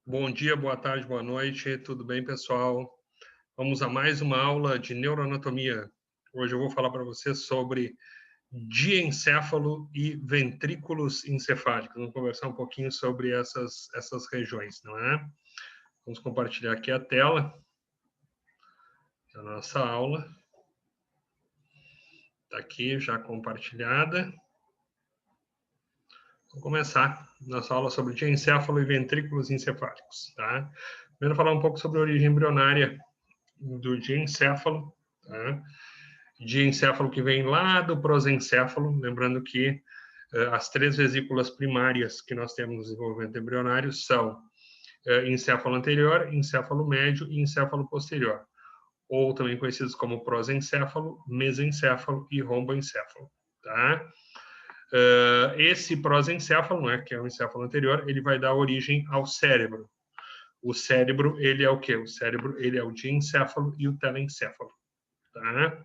Bom dia, boa tarde, boa noite, tudo bem, pessoal? Vamos a mais uma aula de neuroanatomia. Hoje eu vou falar para vocês sobre diencéfalo e ventrículos encefálicos. Vamos conversar um pouquinho sobre essas regiões, não é? Vamos compartilhar aqui a tela da nossa aula. Está aqui já compartilhada. Vamos começar nossa aula sobre diencéfalo e ventrículos encefálicos, tá? Primeiro falar um pouco sobre a origem embrionária do diencéfalo, tá? Diencéfalo que vem lá do prosencéfalo, lembrando que as três vesículas primárias que nós temos no desenvolvimento embrionário são encéfalo anterior, encéfalo médio e encéfalo posterior, ou também conhecidos como prosencéfalo, mesencéfalo e romboencéfalo, tá? Esse prosencéfalo, né, que é o encéfalo anterior, ele vai dar origem ao cérebro. O cérebro, ele é o quê? O cérebro, ele é o diencéfalo e o telencéfalo, tá?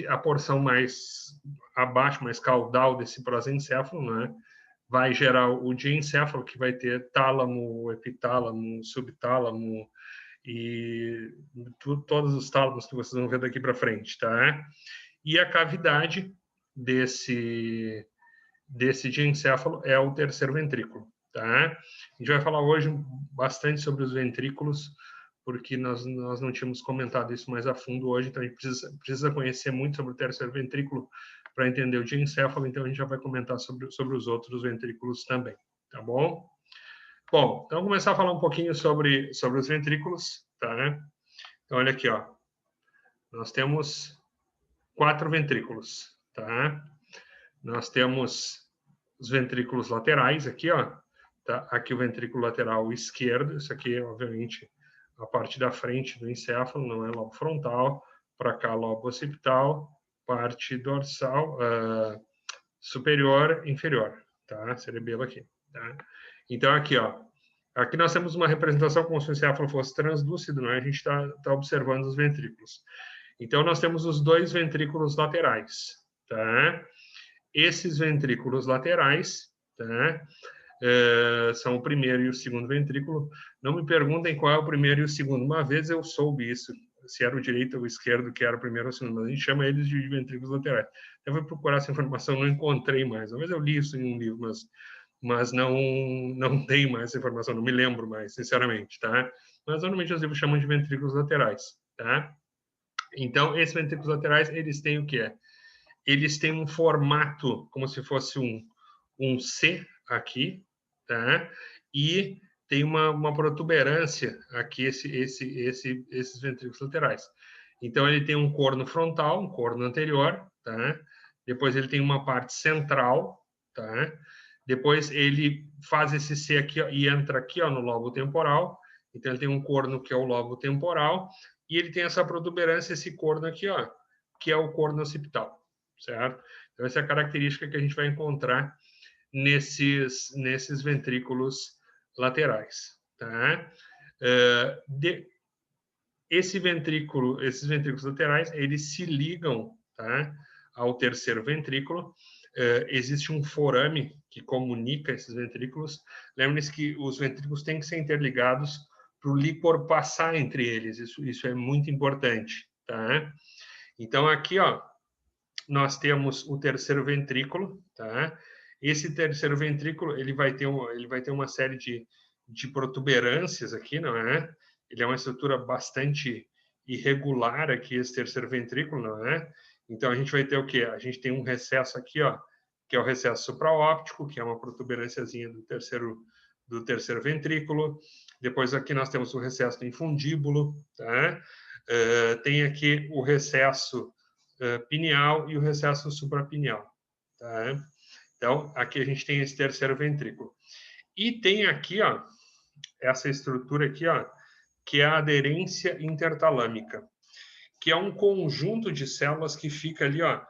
A porção mais abaixo, mais caudal desse prosencéfalo, né, vai gerar o diencéfalo, que vai ter tálamo, epitálamo, subtálamo e todos os tálamos que vocês vão ver daqui para frente, tá? E a cavidade desse diencéfalo é o terceiro ventrículo, tá? A gente vai falar hoje bastante sobre os ventrículos, porque nós não tínhamos comentado isso mais a fundo hoje, então a gente precisa conhecer muito sobre o terceiro ventrículo para entender o diencéfalo, então a gente já vai comentar sobre os outros ventrículos também, tá bom? Bom, então vamos começar a falar um pouquinho sobre os ventrículos, tá? Então olha aqui, ó. Nós temos 4 ventrículos, tá? Nós temos os ventrículos laterais aqui, ó. Tá? Aqui o ventrículo lateral esquerdo, isso aqui é, obviamente, a parte da frente do encéfalo, não é lobo frontal. Para cá, lobo occipital, parte dorsal, superior, inferior, tá? Cerebelo aqui, tá? Então, aqui, ó. Aqui nós temos uma representação como se o encéfalo fosse translúcido, não é? A gente está observando os ventrículos. Então, nós temos os dois ventrículos laterais, tá? Esses ventrículos laterais, tá? São o primeiro e o segundo ventrículo. Não me perguntem qual é o primeiro e o segundo. Uma vez eu soube isso, se era o direito ou o esquerdo que era o primeiro ou o segundo, mas a gente chama eles de ventrículos laterais. Eu fui procurar essa informação, não encontrei mais. Talvez eu li isso em um livro, mas não tenho mais essa informação, não me lembro mais, sinceramente, tá? Mas normalmente os livros chamam de ventrículos laterais, tá? Então, esses ventrículos laterais, eles têm o quê? Eles têm um formato como se fosse um C aqui, tá? E tem uma protuberância aqui, esses ventrículos laterais. Então, ele tem um corno frontal, um corno anterior, tá? Depois ele tem uma parte central, tá? Depois ele faz esse C aqui, ó, e entra aqui, ó, no lobo temporal. Então, ele tem um corno que é o lobo temporal, e ele tem essa protuberância, esse corno aqui, ó, que é o corno occipital, certo? Então, essa é a característica que a gente vai encontrar nesses ventrículos laterais, tá? Esses ventrículos laterais, eles se ligam, tá, ao terceiro ventrículo. Existe um forame que comunica esses ventrículos. Lembre-se que os ventrículos têm que ser interligados para o líquor passar entre eles. Isso é muito importante, tá? Então, aqui, ó, nós temos o terceiro ventrículo, tá? Esse terceiro ventrículo, ele vai ter uma série de protuberâncias aqui, não é? Ele é uma estrutura bastante irregular aqui, esse terceiro ventrículo, não é? Então, a gente vai ter o quê? A gente tem um recesso aqui, ó, que é o recesso supraóptico, que é uma protuberânciazinha do terceiro ventrículo. Depois, aqui nós temos o recesso do infundíbulo, tá? Tem aqui o recesso pineal e o recesso suprapineal, tá? Então, aqui a gente tem esse terceiro ventrículo. E tem aqui, ó, essa estrutura aqui, ó, que é a aderência intertalâmica, que é um conjunto de células que fica ali, ó,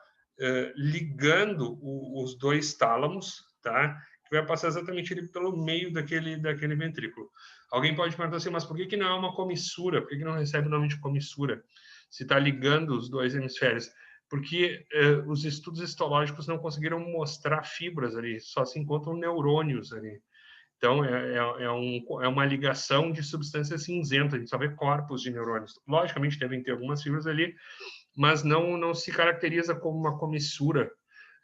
ligando os dois tálamos, tá? Que vai passar exatamente ali pelo meio daquele ventrículo. Alguém pode perguntar assim, mas por que não é uma comissura? Por que não recebe o nome de comissura? Se está ligando os dois hemisférios? Porque os estudos histológicos não conseguiram mostrar fibras ali, só se encontram neurônios ali. Então, é uma ligação de substância cinzenta, a gente só vê corpos de neurônios. Logicamente, devem ter algumas fibras ali, mas não se caracteriza como uma comissura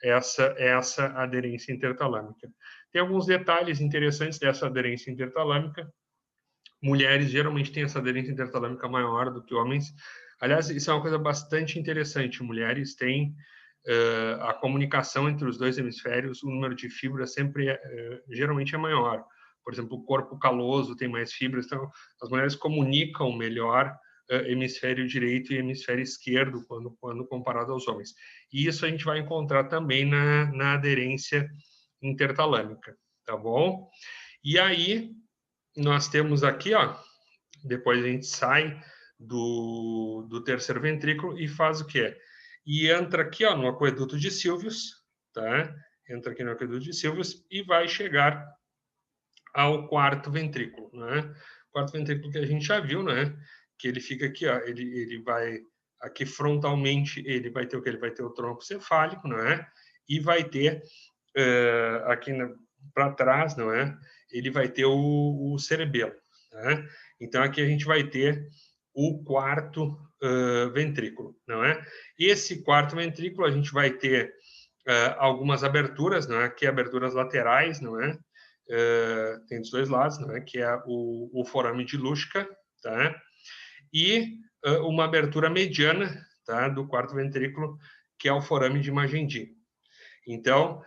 essa aderência intertalâmica. Tem alguns detalhes interessantes dessa aderência intertalâmica. Mulheres geralmente têm essa aderência intertalâmica maior do que homens. Aliás, isso é uma coisa bastante interessante. Mulheres têm a comunicação entre os dois hemisférios, o número de fibras geralmente é maior. Por exemplo, o corpo caloso tem mais fibras, então as mulheres comunicam melhor hemisfério direito e hemisfério esquerdo quando comparado aos homens. E isso a gente vai encontrar também na aderência intertalâmica, tá bom? E aí, nós temos aqui, ó, depois a gente sai do terceiro ventrículo e faz o quê? E entra aqui, ó, no aqueduto de Silvius, tá? Entra aqui no aqueduto de Silvius e vai chegar ao quarto ventrículo, né? O quarto ventrículo que a gente já viu, né? Que ele fica aqui, ó, ele vai aqui frontalmente, ele vai ter o que? Ele vai ter o tronco cefálico, não é? E vai ter aqui para trás, não é? Ele vai ter o cerebelo, né? Então aqui a gente vai ter o quarto ventrículo, não é? Esse quarto ventrículo a gente vai ter algumas aberturas, não é? Aqui aberturas laterais, não é? Tem dos dois lados, não é? Que é o forame de Luschka, tá? E uma abertura mediana, tá? Do quarto ventrículo, que é o forame de Magendie. Então,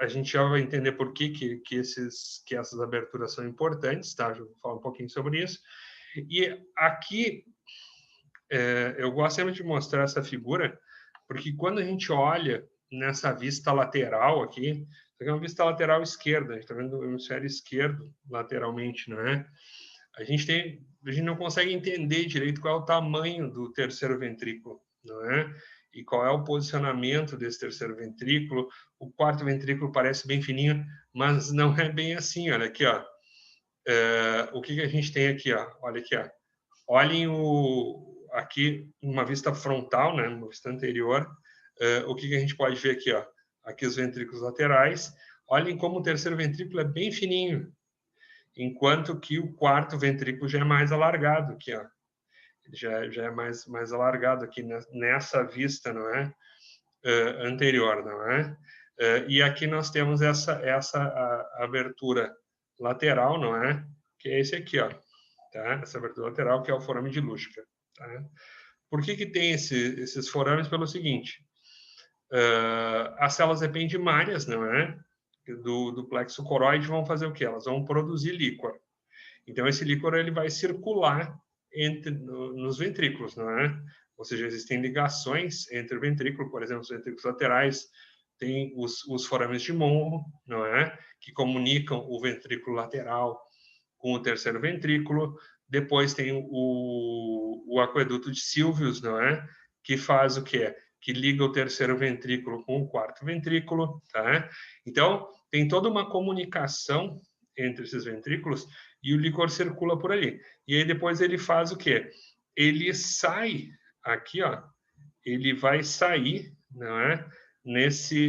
a gente já vai entender por que essas aberturas são importantes, tá? Já vou falar um pouquinho sobre isso. E aqui, eu gosto sempre de mostrar essa figura, porque quando a gente olha nessa vista lateral aqui, isso aqui é uma vista lateral esquerda, a gente está vendo o hemisfério esquerdo lateralmente, não é? A gente não consegue entender direito qual é o tamanho do terceiro ventrículo, não é? E qual é o posicionamento desse terceiro ventrículo. O quarto ventrículo parece bem fininho, mas não é bem assim. Olha aqui, ó. O que a gente tem aqui, ó? Olha aqui, ó. Olhem aqui uma vista frontal, né? Uma vista anterior. O que a gente pode ver aqui, ó? Aqui os ventrículos laterais. Olhem como o terceiro ventrículo é bem fininho, enquanto que o quarto ventrículo já é mais alargado aqui, ó. Já é mais alargado aqui nessa vista, não é? Anterior, não é? E aqui nós temos essa abertura lateral, não é? Que é esse aqui, ó. Tá? Essa abertura lateral, que é o forame de Luschka. Tá? Por que tem esses forames? Pelo seguinte, as células ependimárias, não é? Do plexo coroide vão fazer o quê? Elas vão produzir líquor. Então, esse líquor ele vai circular nos ventrículos, não é? Ou seja, existem ligações entre o ventrículo, por exemplo, os ventrículos laterais têm os forames de Monro, não é? Que comunicam o ventrículo lateral com o terceiro ventrículo. Depois tem o aqueduto de Silvius, não é? Que faz o quê? Que liga o terceiro ventrículo com o quarto ventrículo, tá? Então, tem toda uma comunicação entre esses ventrículos e o líquor circula por ali. E aí depois ele faz o quê? Ele sai aqui, ó. Ele vai sair, não é? Nessa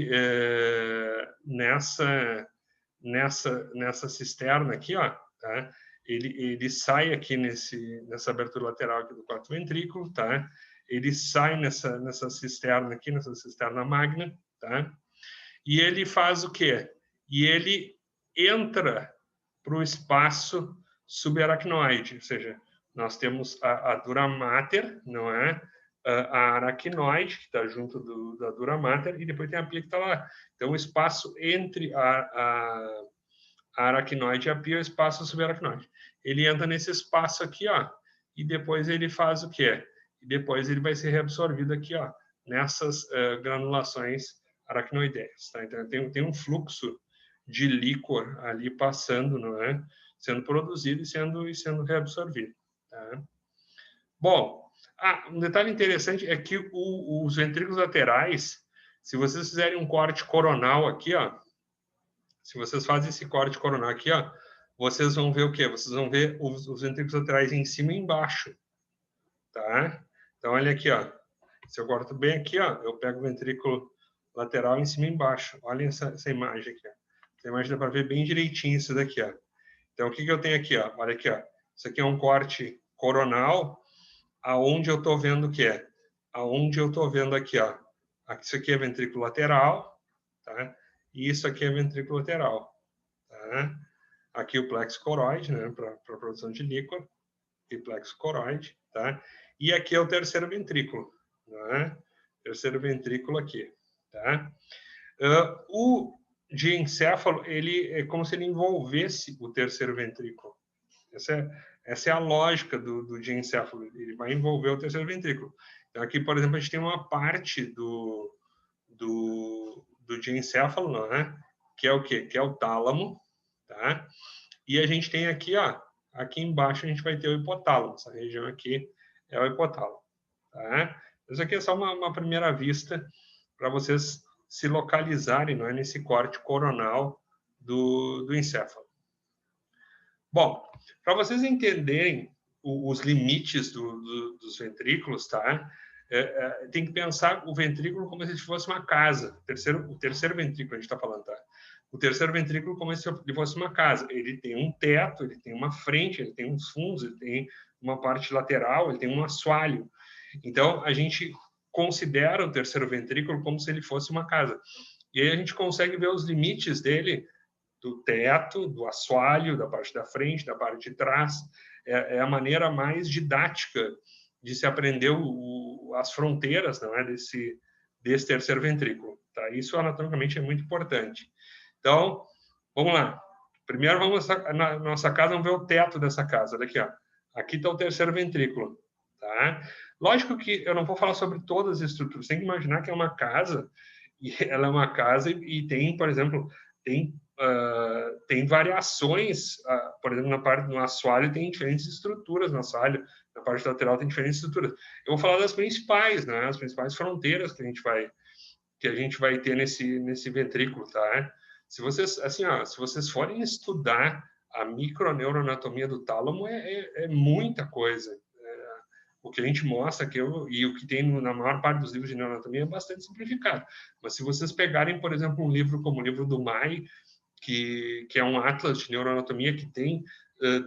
cisterna aqui, ó, tá? Ele sai aqui nessa abertura lateral aqui do quarto ventrículo, tá? Ele sai nessa cisterna aqui, nessa cisterna magna, tá? E ele faz o quê? E ele entra para o espaço subaracnoide, ou seja, nós temos a dura mater, não é? A aracnoide, que está junto da dura mater, e depois tem a pia que está lá. Então, o espaço entre a aracnoide e a pia é o espaço subaracnoide. Ele entra nesse espaço aqui, ó, e depois ele faz o quê? E depois ele vai ser reabsorvido aqui, ó, nessas granulações aracnoideias. Tá? Então, tem um fluxo de líquor ali passando, não é? Sendo produzido e sendo reabsorvido. Tá? Bom, um detalhe interessante é que os ventrículos laterais, se vocês fizerem um corte coronal aqui, ó, se vocês fazem esse corte coronal aqui, ó, vocês vão ver o quê? Vocês vão ver os ventrículos laterais em cima e embaixo, tá? Então, olha aqui, ó. Se eu corto bem aqui, ó, eu pego o ventrículo lateral em cima e embaixo. Olha essa imagem aqui, ó. Você imagina para ver bem direitinho isso daqui, ó. Então, o que eu tenho aqui, ó? Olha aqui, ó. Isso aqui é um corte coronal, aonde eu estou vendo o que é? Aonde eu estou vendo aqui, ó. Isso aqui é ventrículo lateral, tá? E isso aqui é ventrículo lateral, tá? Aqui o plexo coroide, né, para produção de líquor, e plexo coroide, tá? E aqui é o terceiro ventrículo, né? Terceiro ventrículo aqui, tá? O diencéfalo, ele é como se ele envolvesse o terceiro ventrículo. Essa é a lógica do diencéfalo, ele vai envolver o terceiro ventrículo. Então, aqui, por exemplo, a gente tem uma parte do diencéfalo, né? Que é o quê? Que é o tálamo, tá? E a gente tem aqui, ó, aqui embaixo a gente vai ter o hipotálamo. Essa região aqui é o hipotálamo, tá? Isso aqui é só uma primeira vista para vocês se localizarem, não é, nesse corte coronal do encéfalo. Bom, para vocês entenderem os limites dos ventrículos, tá? Tem que pensar o ventrículo como se fosse uma casa. O terceiro ventrículo a gente está falando, tá? O terceiro ventrículo como se ele fosse uma casa. Ele tem um teto, ele tem uma frente, ele tem uns fundos, ele tem uma parte lateral, ele tem um assoalho. Então, a gente considera o terceiro ventrículo como se ele fosse uma casa. E aí a gente consegue ver os limites dele, do teto, do assoalho, da parte da frente, da parte de trás. É a maneira mais didática de se aprender as fronteiras, não é, desse terceiro ventrículo. Tá? Isso anatomicamente é muito importante. Então, vamos lá. Primeiro, vamos na nossa casa, vamos ver o teto dessa casa. Olha aqui, ó. Aqui está o terceiro ventrículo. Tá? Lógico que eu não vou falar sobre todas as estruturas. Tem que imaginar que é uma casa, e ela é uma casa e tem, por exemplo, tem variações, por exemplo, na parte do assoalho tem diferentes estruturas no assoalho, na parte lateral tem diferentes estruturas. Eu vou falar das principais, né? As principais fronteiras que a gente vai ter nesse ventrículo, tá? Se vocês, assim, ó, se vocês forem estudar a microneuroanatomia do tálamo, é muita coisa. O que a gente mostra aqui e o que tem na maior parte dos livros de neuroanatomia é bastante simplificado. Mas se vocês pegarem, por exemplo, um livro como o livro do Mai, que é um atlas de neuroanatomia que tem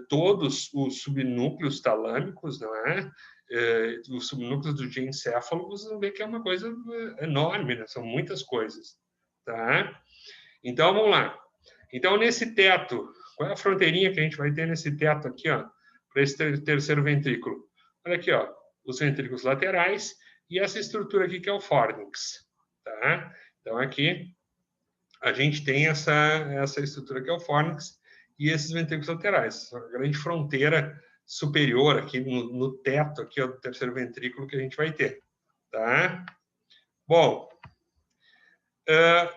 todos os subnúcleos talâmicos, não é? Os subnúcleos do diencéfalo, vocês vão ver que é uma coisa enorme, né? São muitas coisas, tá? Então, vamos lá. Então, nesse teto, qual é a fronteirinha que a gente vai ter nesse teto aqui, ó, para esse terceiro ventrículo? Olha aqui, ó, os ventrículos laterais e essa estrutura aqui que é o fornix, tá? Então, aqui a gente tem essa estrutura que é o fornix e esses ventrículos laterais, a grande fronteira superior aqui no teto aqui ó, do terceiro ventrículo que a gente vai ter, tá? Bom,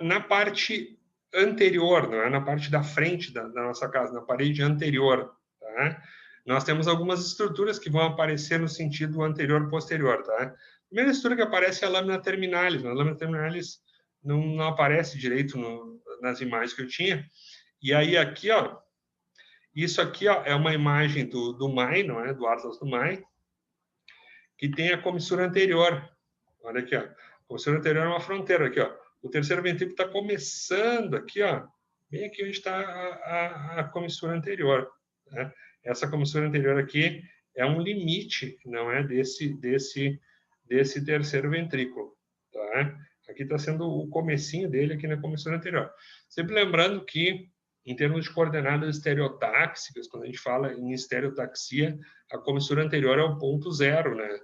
na parte anterior, não é? Na parte da frente da nossa casa, na parede anterior, tá? Nós temos algumas estruturas que vão aparecer no sentido anterior-posterior, tá? A primeira estrutura que aparece é a lâmina terminalis. A lâmina terminalis não aparece direito nas imagens que eu tinha. E aí aqui, ó, isso aqui ó, é uma imagem do Mai, não é? Do Atlas do Mai, que tem a comissura anterior. Olha aqui, ó. A comissura anterior é uma fronteira aqui, ó. O terceiro ventrículo está começando aqui, ó, bem aqui onde está a comissura anterior. Né? Essa comissura anterior aqui é um limite, não é, desse terceiro ventrículo. Tá? Aqui está sendo o comecinho dele aqui na comissura anterior. Sempre lembrando que, em termos de coordenadas estereotáxicas, quando a gente fala em estereotaxia, a comissura anterior é o ponto zero, né?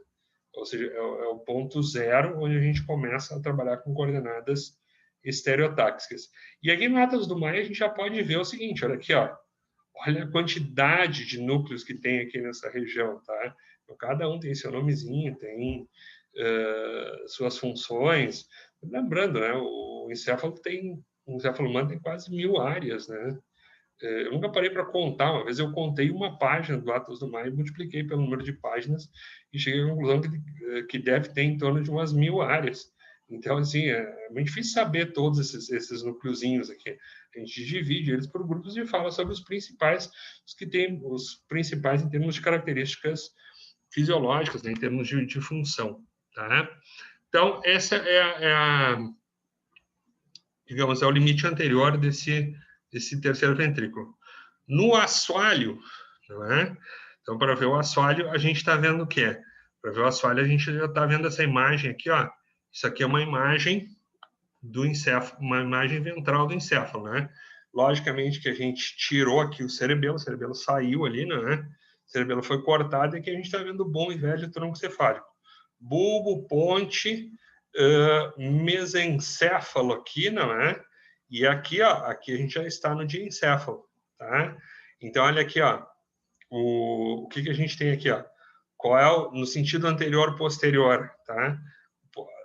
Ou seja, é o ponto zero onde a gente começa a trabalhar com coordenadas estereotáxicas. E aqui no Atlas do Mai a gente já pode ver o seguinte, olha aqui, ó, olha a quantidade de núcleos que tem aqui nessa região, tá? Então, cada um tem seu nomezinho, tem suas funções. Lembrando, né, o encéfalo humano tem quase 1000 áreas, né? Eu nunca parei para contar. Uma vez eu contei uma página do Atlas do Mai, multipliquei pelo número de páginas e cheguei à conclusão que deve ter em torno de umas 1000 áreas. Então, assim, é muito difícil saber todos esses núcleozinhos aqui. A gente divide eles por grupos e fala sobre os principais, os que têm os principais em termos de características fisiológicas, né, em termos de função. Tá? Então, essa digamos, é o limite anterior desse esse terceiro ventrículo. No assoalho, não é? Então, para ver o assoalho, a gente está vendo o quê? Para ver o assoalho, a gente já está vendo essa imagem aqui, ó. Isso aqui é uma imagem do encéfalo, uma imagem ventral do encéfalo, né? Logicamente que a gente tirou aqui o cerebelo saiu ali, né? O cerebelo foi cortado e aqui a gente está vendo o bom e velho tronco cefálico. Bulbo, ponte, mesencéfalo aqui, não é? E aqui, ó, aqui a gente já está no diencéfalo, tá? Então, olha aqui, ó, o que a gente tem aqui, ó? Qual é no sentido anterior posterior, tá?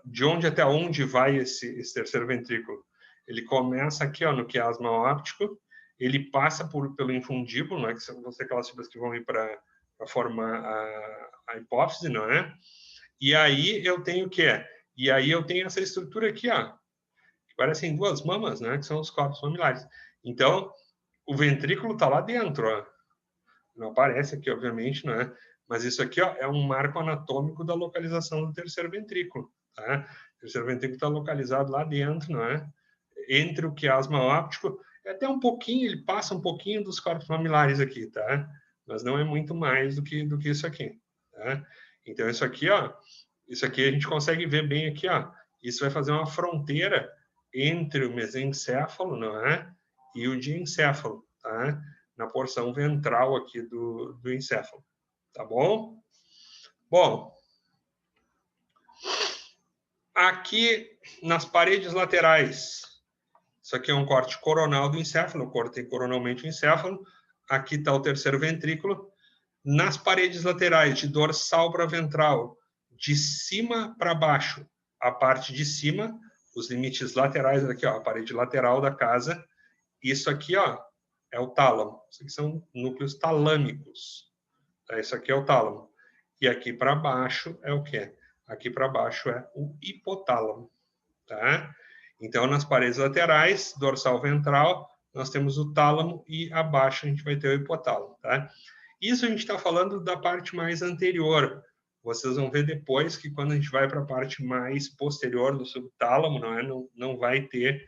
De onde até onde vai esse terceiro ventrículo? Ele começa aqui, ó, no quiasma óptico, ele passa pelo infundíbulo, né, que são aquelas fibras que vão ir para formar a hipófise, não é? E aí eu tenho o quê? E aí eu tenho essa estrutura aqui, ó, que parecem duas mamas, né, que são os corpos mamilares. Então, o ventrículo está lá dentro, ó. Não aparece aqui, obviamente, não é? Mas isso aqui, ó, é um marco anatômico da localização do terceiro ventrículo, tá? O terceiro ventrículo está localizado lá dentro, não é? Entre o quiasma óptico, até um pouquinho, ele passa um pouquinho dos corpos mamilares aqui, tá? Mas não é muito mais do que isso aqui, tá? Então, isso aqui, ó, isso aqui a gente consegue ver bem aqui, ó. Isso vai fazer uma fronteira entre o mesencéfalo, não é? E o diencéfalo, tá? Na porção ventral aqui do encéfalo, tá bom? Bom, aqui nas paredes laterais, isso aqui é um corte coronal do encéfalo, eu cortei coronalmente o encéfalo, aqui está o terceiro ventrículo, nas paredes laterais, de dorsal para ventral, de cima para baixo, a parte de cima, os limites laterais, aqui, ó, a parede lateral da casa, isso aqui, ó, é o tálamo. Isso aqui são núcleos talâmicos. Tá? Isso aqui é o tálamo. E aqui para baixo é o quê? Aqui para baixo é o hipotálamo. Tá? Então, nas paredes laterais, dorsal ventral, nós temos o tálamo e abaixo a gente vai ter o hipotálamo. Tá? Isso a gente está falando da parte mais anterior. Vocês vão ver depois que quando a gente vai para a parte mais posterior do subtálamo, não vai ter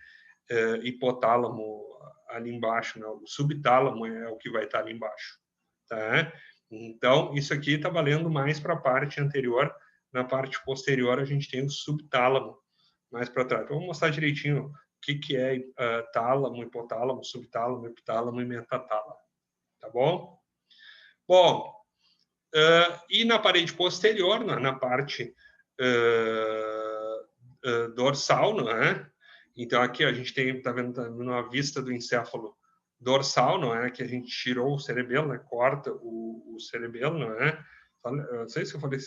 hipotálamo ali embaixo, não. O subtálamo é o que vai estar ali embaixo, tá? Então, isso aqui está valendo mais para a parte anterior. Na parte posterior, a gente tem o subtálamo mais para trás. Então, vamos mostrar direitinho o que é tálamo, hipotálamo, subtálamo, epitálamo e metatálamo, tá bom? Bom, e na parede posterior, na parte dorsal, não é? Então, aqui a gente está vendo uma vista do encéfalo dorsal, não é? Que a gente tirou o cerebelo, né? Corta o cerebelo, não é? Não sei se eu falei,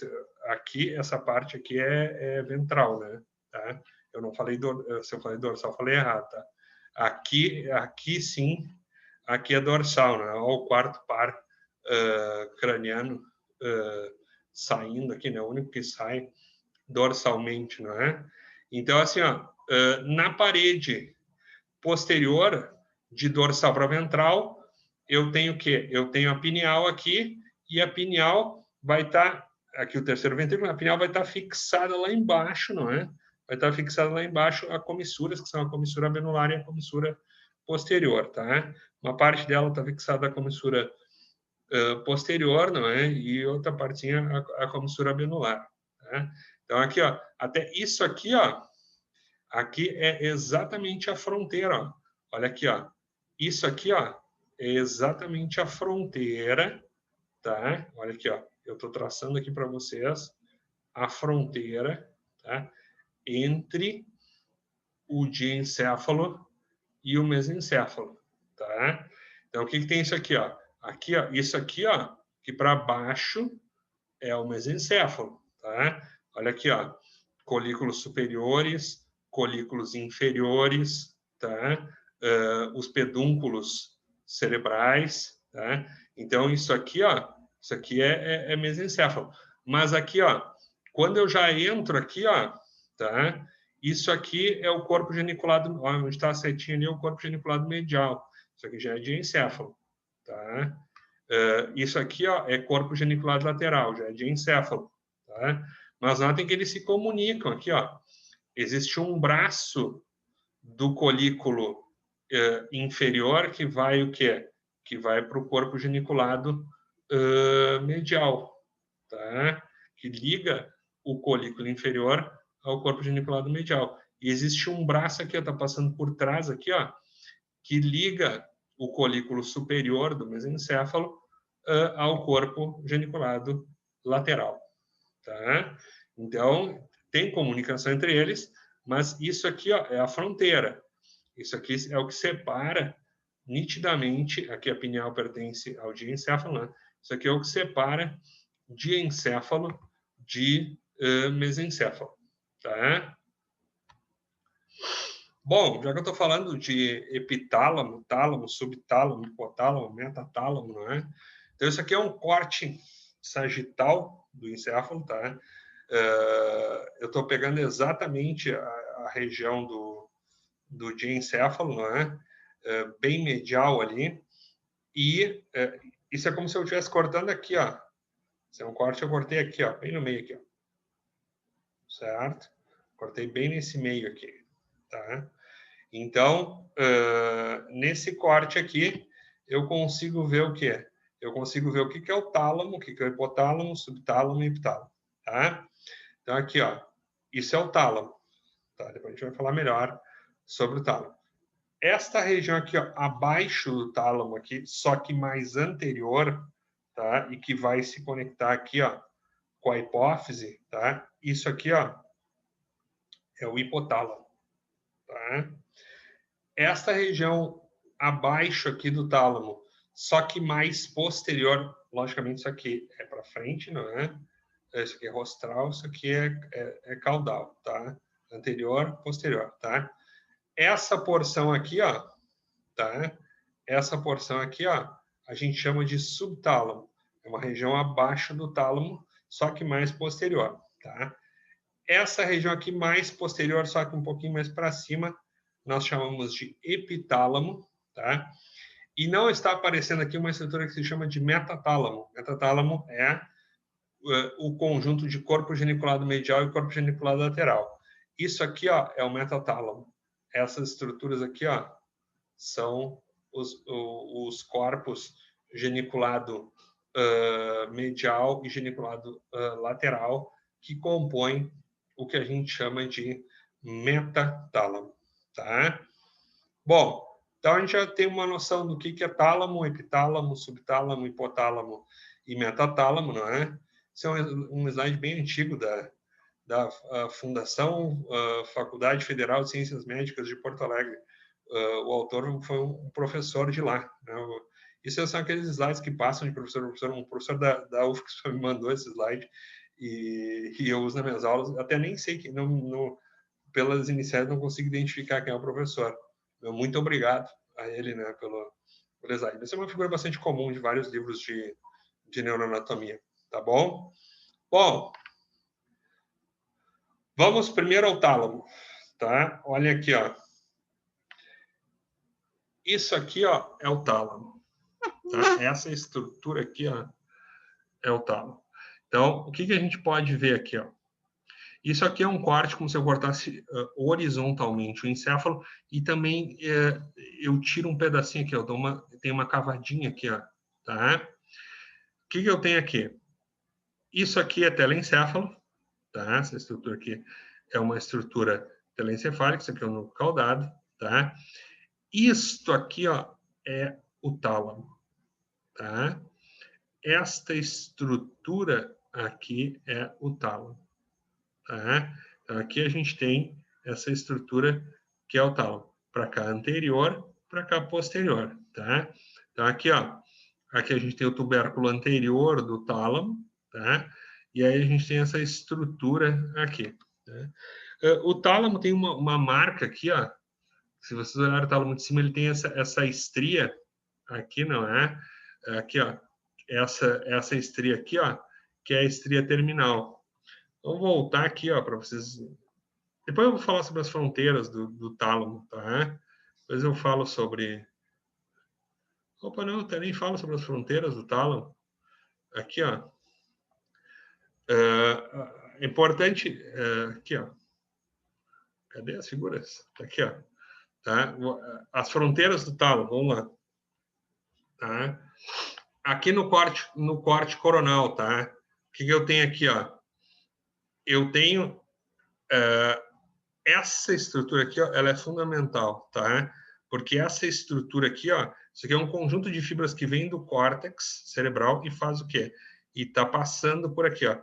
aqui, essa parte aqui é ventral, né? Tá? Eu não falei, se eu falei dorsal, eu falei errado, tá? Aqui sim, aqui é dorsal, né? Olha o quarto par craniano saindo aqui, né? O único que sai dorsalmente, não é? Então, assim, ó, na parede posterior, de dorsal para ventral, eu tenho o quê? Eu tenho a pineal aqui, e a pineal vai estar, aqui o terceiro ventrículo, a pineal vai estar fixada lá embaixo, não é? Vai estar fixada lá embaixo a comissuras, que são a comissura abenular e a comissura posterior, tá? Uma parte dela está fixada a comissura posterior, não é? E outra partinha a comissura abenular, tá? Então, aqui, ó, até isso aqui, ó, aqui é exatamente a fronteira, ó. Olha aqui, ó. Isso aqui, ó, é exatamente a fronteira, tá? Olha aqui, ó. Eu estou traçando aqui para vocês a fronteira, tá? Entre o diencéfalo e o mesencéfalo, tá? Então, o que tem isso aqui, ó? Aqui, ó, isso aqui, ó, que para baixo é o mesencéfalo, tá? Olha aqui, ó. Colículos superiores, colículos inferiores, tá? Os pedúnculos cerebrais, tá? Então, isso aqui, ó, isso aqui é mesencéfalo. Mas aqui, ó, quando eu já entro aqui, ó, tá? Isso aqui é o corpo geniculado, ó, onde está a setinha ali, é o corpo geniculado medial. Isso aqui já é diencéfalo, tá? Isso aqui, ó, é corpo geniculado lateral, já é diencéfalo, tá? Mas notem que eles se comunicam aqui, ó. Existe um braço do colículo inferior, que vai o quê? Que vai para o corpo geniculado medial, tá? Que liga o colículo inferior ao corpo geniculado medial. E existe um braço aqui, está passando por trás aqui, ó, que liga o colículo superior do mesencéfalo ao corpo geniculado lateral, tá? Então, tem comunicação entre eles, mas isso aqui, ó, é a fronteira. Isso aqui é o que separa nitidamente, aqui a pineal pertence ao diencéfalo, né? Isso aqui é o que separa diencéfalo de mesencéfalo, tá? Bom, já que eu estou falando de epitálamo, tálamo, subtálamo, hipotálamo, metatálamo, não é? Então, isso aqui é um corte sagital do encéfalo, tá? Eu estou pegando exatamente a região do diencéfalo, não é? Bem medial ali. E isso é como se eu estivesse cortando aqui, ó. Isso é um corte, eu cortei aqui, ó, bem no meio aqui, ó. Certo? Cortei bem nesse meio aqui, tá? Então, nesse corte aqui, eu consigo ver o quê? Eu consigo ver o que é o tálamo, o que é o hipotálamo, subtálamo e epitálamo, tá? Então, aqui, ó, isso é o tálamo, tá? Depois a gente vai falar melhor sobre o tálamo. Esta região aqui, ó, abaixo do tálamo aqui, só que mais anterior, tá? E que vai se conectar aqui, ó, com a hipófise, tá? Isso aqui, ó, é o hipotálamo, tá? Esta região abaixo aqui do tálamo, só que mais posterior, logicamente isso aqui é para frente, não é? Isso aqui é rostral, isso aqui é caudal, tá? Anterior, posterior, tá? Essa porção aqui, ó, tá? Essa porção aqui, ó, a gente chama de subtálamo. É uma região abaixo do tálamo, só que mais posterior, tá? Essa região aqui mais posterior, só que um pouquinho mais para cima, nós chamamos de epitálamo, tá? E não está aparecendo aqui uma estrutura que se chama de metatálamo. Metatálamo é o conjunto de corpo geniculado medial e corpo geniculado lateral. Isso aqui, ó, é o metatálamo. Essas estruturas aqui, ó, são os corpos geniculado medial e geniculado lateral que compõem o que a gente chama de metatálamo, tá? Bom, então a gente já tem uma noção do que é tálamo, epitálamo, subtálamo, hipotálamo e metatálamo, não é? Isso é um slide bem antigo da Fundação Faculdade Federal de Ciências Médicas de Porto Alegre. O autor foi um professor de lá, né? Isso são aqueles slides que passam de professor a professor. Um professor da UFSC me mandou esse slide e eu uso nas minhas aulas. Até nem sei que pelas iniciais não consigo identificar quem é o professor. Muito obrigado a ele, né, pelo slide. Essa é uma figura bastante comum de vários livros de neuroanatomia, tá bom? Bom, vamos primeiro ao tálamo, tá? Olha aqui, ó. Isso aqui, ó, é o tálamo. Tá? Essa estrutura aqui, ó, é o tálamo. Então, o que a gente pode ver aqui, ó? Isso aqui é um corte como se eu cortasse horizontalmente o encéfalo e também eu tiro um pedacinho aqui, ó, tem uma cavadinha aqui, ó, tá? O que eu tenho aqui? Isso aqui é telencéfalo, tá? Essa estrutura aqui é uma estrutura telencefálica, isso aqui é o núcleo caudado, tá? Isto aqui, ó, é o tálamo, tá? Esta estrutura aqui é o tálamo, tá? Então, aqui a gente tem essa estrutura que é o tálamo. Para cá anterior, para cá posterior, tá? Então, aqui, ó, aqui a gente tem o tubérculo anterior do tálamo, tá? E aí a gente tem essa estrutura aqui. Tá? O tálamo tem uma marca aqui, ó. Se vocês olharem o tálamo de cima, ele tem essa estria aqui, não é? Aqui, ó. Essa estria aqui, ó, que é a estria terminal. Vou voltar aqui, ó, para vocês. Depois eu vou falar sobre as fronteiras do tálamo, tá? Depois eu falo sobre. Opa, não, até nem falo sobre as fronteiras do tálamo. Aqui, ó. É importante. Aqui, ó. Cadê as figuras? Aqui, ó. tá? As fronteiras do tálamo, vamos lá. Tá? Aqui no corte coronal, tá? O que eu tenho aqui, ó? Eu tenho essa estrutura aqui, ó, ela é fundamental, tá? Porque essa estrutura aqui, ó, isso aqui é um conjunto de fibras que vem do córtex cerebral e faz o quê? E tá passando por aqui, ó.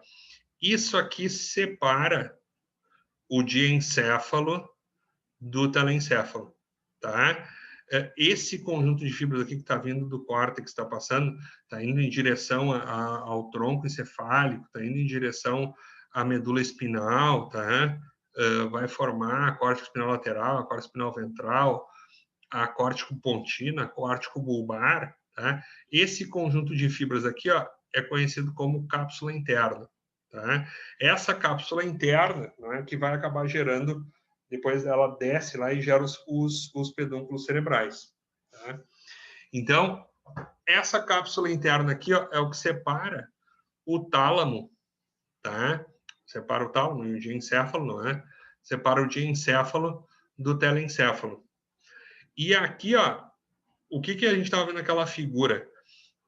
Isso aqui separa o diencéfalo do telencéfalo, tá? Esse conjunto de fibras aqui que está vindo do córtex, está passando, está indo em direção ao tronco encefálico, está indo em direção à medula espinal, tá? Vai formar a córtico espinal lateral, a córtico espinal ventral, a córtico pontina, a córtico bulbar, tá? Esse conjunto de fibras aqui, ó, é conhecido como cápsula interna, tá? Essa cápsula interna, né, que vai acabar gerando, depois ela desce lá e gera os pedúnculos cerebrais, tá? Então, essa cápsula interna aqui, ó, é o que separa o tálamo, tá? Separa o tálamo e o diencéfalo, não é? Separa o diencéfalo do telencéfalo. E aqui, ó, o que a gente estava vendo naquela figura?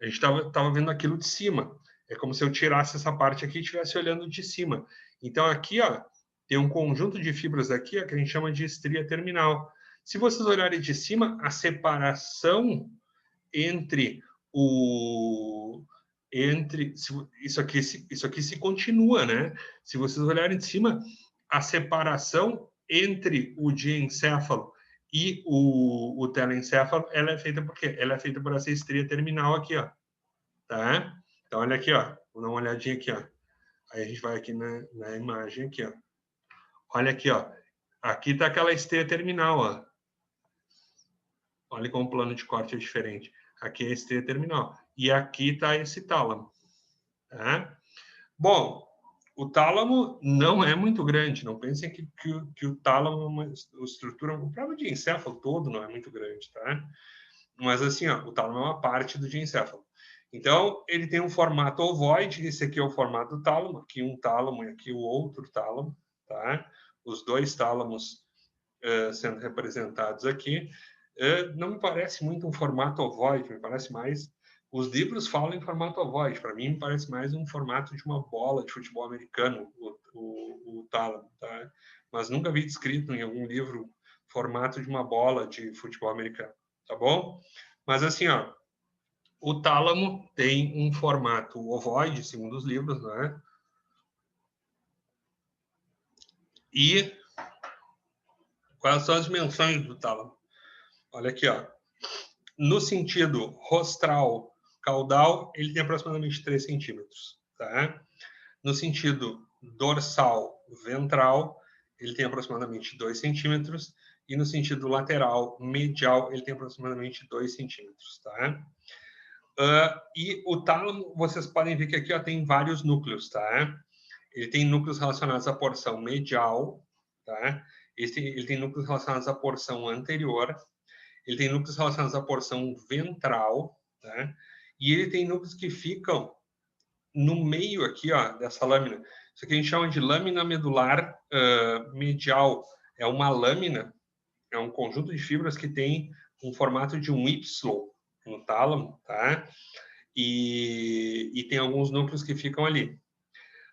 A gente estava vendo aquilo de cima. É como se eu tirasse essa parte aqui e estivesse olhando de cima. Então, aqui, ó, tem um conjunto de fibras aqui, ó, que a gente chama de estria terminal. Se vocês olharem de cima, a separação entre o... isso aqui se continua, né? Se vocês olharem de cima, a separação entre o diencéfalo e o telencéfalo, ela é feita por quê? Ela é feita por essa estria terminal aqui, ó. Tá? Então, olha aqui, ó. Vou dar uma olhadinha aqui, ó. Aí a gente vai aqui na imagem aqui, ó. Olha aqui, ó. Aqui tá aquela estria terminal, ó. Olha como o plano de corte é diferente. Aqui é a estria terminal. E aqui tá esse tálamo. Tá? Bom, o tálamo não é muito grande. Não pensem que o tálamo é uma estrutura... O próprio diencéfalo todo não é muito grande, tá? Mas assim, ó, o tálamo é uma parte do diencéfalo. Então, ele tem um formato ovoide, esse aqui é o formato do tálamo, aqui um tálamo e aqui o outro tálamo, tá? Os dois tálamos sendo representados aqui. Não me parece muito um formato ovoide, me parece mais... Os livros falam em formato ovoide, para mim me parece mais um formato de uma bola de futebol americano, o tálamo, tá? Mas nunca vi descrito em algum livro formato de uma bola de futebol americano, tá bom? Mas assim, ó, o tálamo tem um formato ovoide, segundo os livros, né? E quais são as dimensões do tálamo? Olha aqui, ó. No sentido rostral caudal, ele tem aproximadamente 3 centímetros, tá? No sentido dorsal ventral, ele tem aproximadamente 2 centímetros. E no sentido lateral medial, ele tem aproximadamente 2 centímetros, tá? E o tálamo, vocês podem ver que aqui ó, tem vários núcleos, tá? Ele tem núcleos relacionados à porção medial, tá? Ele tem núcleos relacionados à porção anterior, ele tem núcleos relacionados à porção ventral, tá? E ele tem núcleos que ficam no meio aqui, ó, dessa lâmina. Isso aqui a gente chama de lâmina medular medial. É uma lâmina, é um conjunto de fibras que tem um formato de um Y no tálamo, tá? E tem alguns núcleos que ficam ali.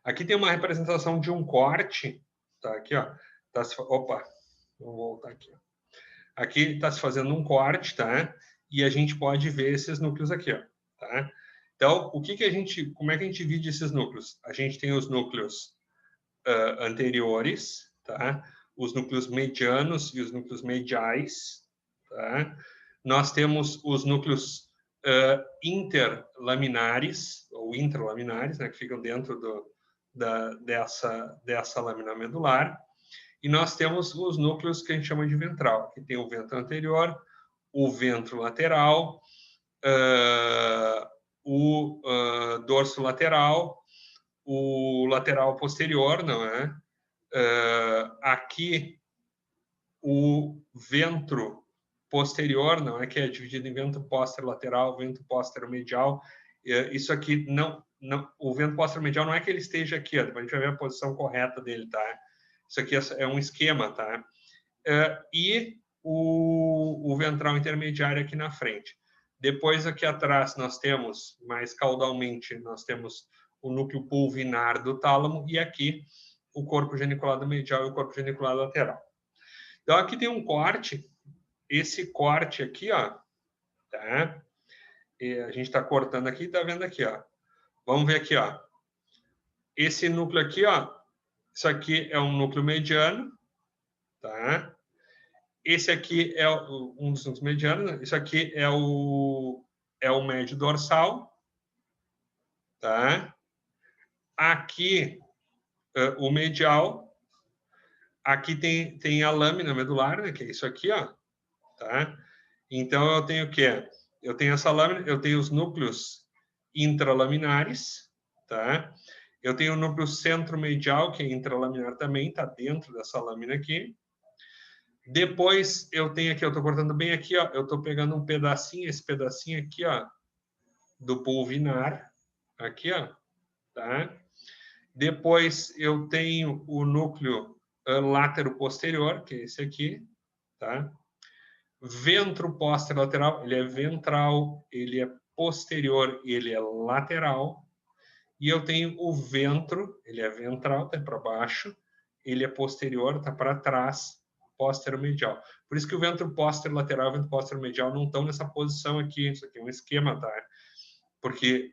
Aqui tem uma representação de um corte, tá? Aqui, ó. Opa, vou voltar aqui. Ó. Aqui está se fazendo um corte, tá? E a gente pode ver esses núcleos aqui, ó, tá? Então, como é que a gente divide esses núcleos? A gente tem os núcleos anteriores, tá? Os núcleos medianos e os núcleos mediais, tá? Nós temos os núcleos interlaminares ou intralaminares, né, que ficam dentro dessa lâmina medular. E nós temos os núcleos que a gente chama de ventral, que tem o ventro anterior, o ventro lateral, o dorso lateral, o lateral posterior, não é? Aqui o ventro posterior, não é, que é dividido em ventro posterolateral, ventro posteromedial. Isso aqui não, o ventro posteromedial não é que ele esteja aqui, ó, depois a gente vai ver a posição correta dele, tá? Isso aqui é um esquema, tá? E o ventral intermediário aqui na frente. Depois, aqui atrás, nós temos, mais caudalmente, nós temos o núcleo pulvinar do tálamo e aqui o corpo geniculado medial e o corpo geniculado lateral. Então, aqui tem um corte. Esse corte aqui, ó, tá? E a gente está cortando aqui, tá vendo aqui, ó. Vamos ver aqui, ó. Esse núcleo aqui, ó, isso aqui é um núcleo mediano, tá? Esse aqui é um dos núcleos medianos, isso aqui é o médio dorsal, tá? Aqui, o medial, aqui tem a lâmina medular, né, que é isso aqui, ó, tá? Então, eu tenho o quê? Eu tenho essa lâmina, eu tenho os núcleos intralaminares, tá? Eu tenho o núcleo centromedial, que é intralaminar também, está dentro dessa lâmina aqui. Depois, eu tenho aqui, eu estou cortando bem aqui, ó, eu estou pegando um pedacinho, esse pedacinho aqui, ó, do pulvinar, aqui, ó, tá? Depois, eu tenho o núcleo látero-posterior, que é esse aqui, tá? Ventro posterolateral, ele é ventral, ele é posterior e ele é lateral. E eu tenho o ventro, ele é ventral, está para baixo, ele é posterior, está para trás, póstero-medial. Por isso que o ventro posterolateral e o ventro póstero-medial não estão nessa posição aqui. Isso aqui é um esquema, tá? Porque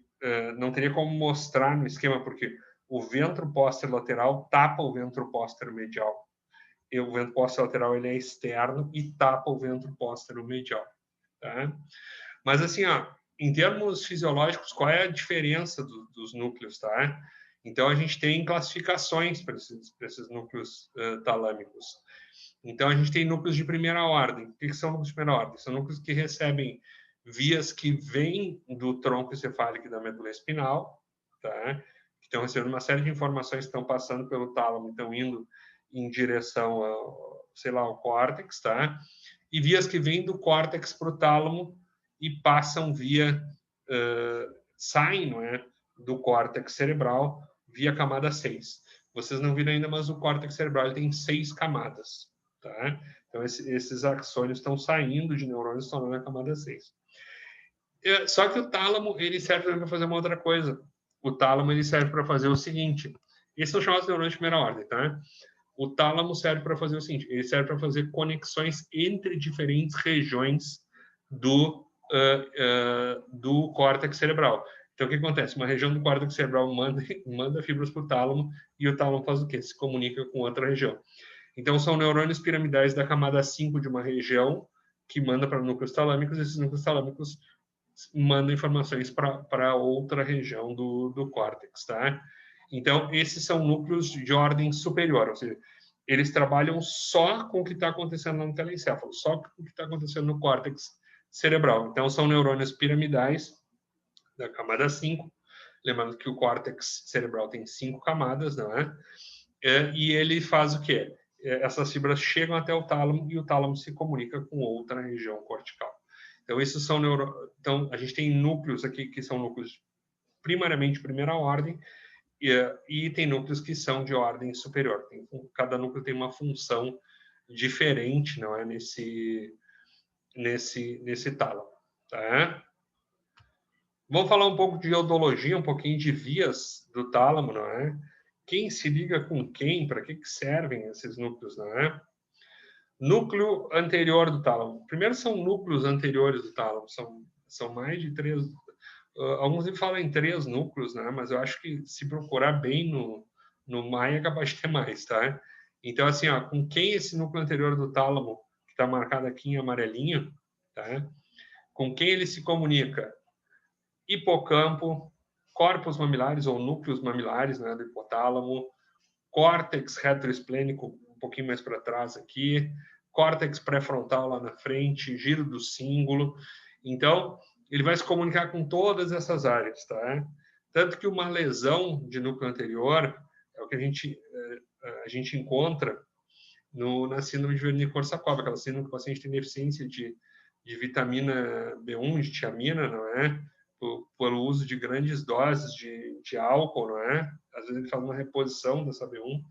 não teria como mostrar no esquema, porque o ventro posterolateral tapa o ventro póstero-medial. E o ventro posterolateral ele é externo e tapa o ventro póstero-medial, tá? Mas assim, ó, em termos fisiológicos, qual é a diferença dos núcleos, tá? Então, a gente tem classificações para esses núcleos talâmicos. Então, a gente tem núcleos de primeira ordem. O que são núcleos de primeira ordem? São núcleos que recebem vias que vêm do tronco encefálico e da medula espinal, tá? Que estão recebendo uma série de informações que estão passando pelo tálamo, estão indo em direção ao, sei lá, ao córtex, tá? E vias que vêm do córtex para o tálamo e passam via, saem, não é, do córtex cerebral via camada 6. Vocês não viram ainda, mas o córtex cerebral ele tem 6 camadas, tá? Então, esses axônios estão saindo de neurônios, estão na camada 6. Só que o tálamo, ele serve para fazer uma outra coisa. O tálamo, ele serve para fazer o seguinte. Esses são chamados neurônios de primeira ordem, tá? O tálamo serve para fazer o seguinte. Ele serve para fazer conexões entre diferentes regiões do córtex cerebral. Então, o que acontece? Uma região do córtex cerebral manda fibras para o tálamo e o tálamo faz o quê? Se comunica com outra região. Então, são neurônios piramidais da camada 5 de uma região que manda para núcleos talâmicos, e esses núcleos talâmicos mandam informações para outra região do córtex, tá? Então, esses são núcleos de ordem superior, ou seja, eles trabalham só com o que está acontecendo no telencéfalo, só com o que está acontecendo no córtex cerebral. Então, são neurônios piramidais da camada 5, lembrando que o córtex cerebral tem 5 camadas, não é? E ele faz o quê? Essas fibras chegam até o tálamo e o tálamo se comunica com outra região cortical. Então, esses são Então, a gente tem núcleos aqui que são núcleos primariamente de primeira ordem e tem núcleos que são de ordem superior. Cada núcleo tem uma função diferente, não é? Nesse tálamo, tá? Vamos falar um pouco de iodologia, um pouquinho de vias do tálamo, não é? Quem se liga com quem? Para que servem esses núcleos, não é? Núcleo anterior do tálamo. Primeiro são núcleos anteriores do tálamo. São mais de 3. Alguns falam em 3 núcleos, né? Mas eu acho que se procurar bem no Maia é capaz de ter mais, tá? Então, assim, ó, com quem esse núcleo anterior do tálamo, que está marcado aqui em amarelinho, tá? Com quem ele se comunica? Hipocampo, corpos mamilares ou núcleos mamilares, né, do hipotálamo, córtex retroesplênico um pouquinho mais para trás aqui, córtex pré-frontal lá na frente, giro do cíngulo. Então, ele vai se comunicar com todas essas áreas, tá? Tanto que uma lesão de núcleo anterior é o que a gente encontra na síndrome de Wernicke-Korsakoff, aquela síndrome que o paciente tem deficiência de vitamina B1, de tiamina, não é? Pelo uso de grandes doses de álcool, não é? Às vezes ele faz uma reposição dessa B1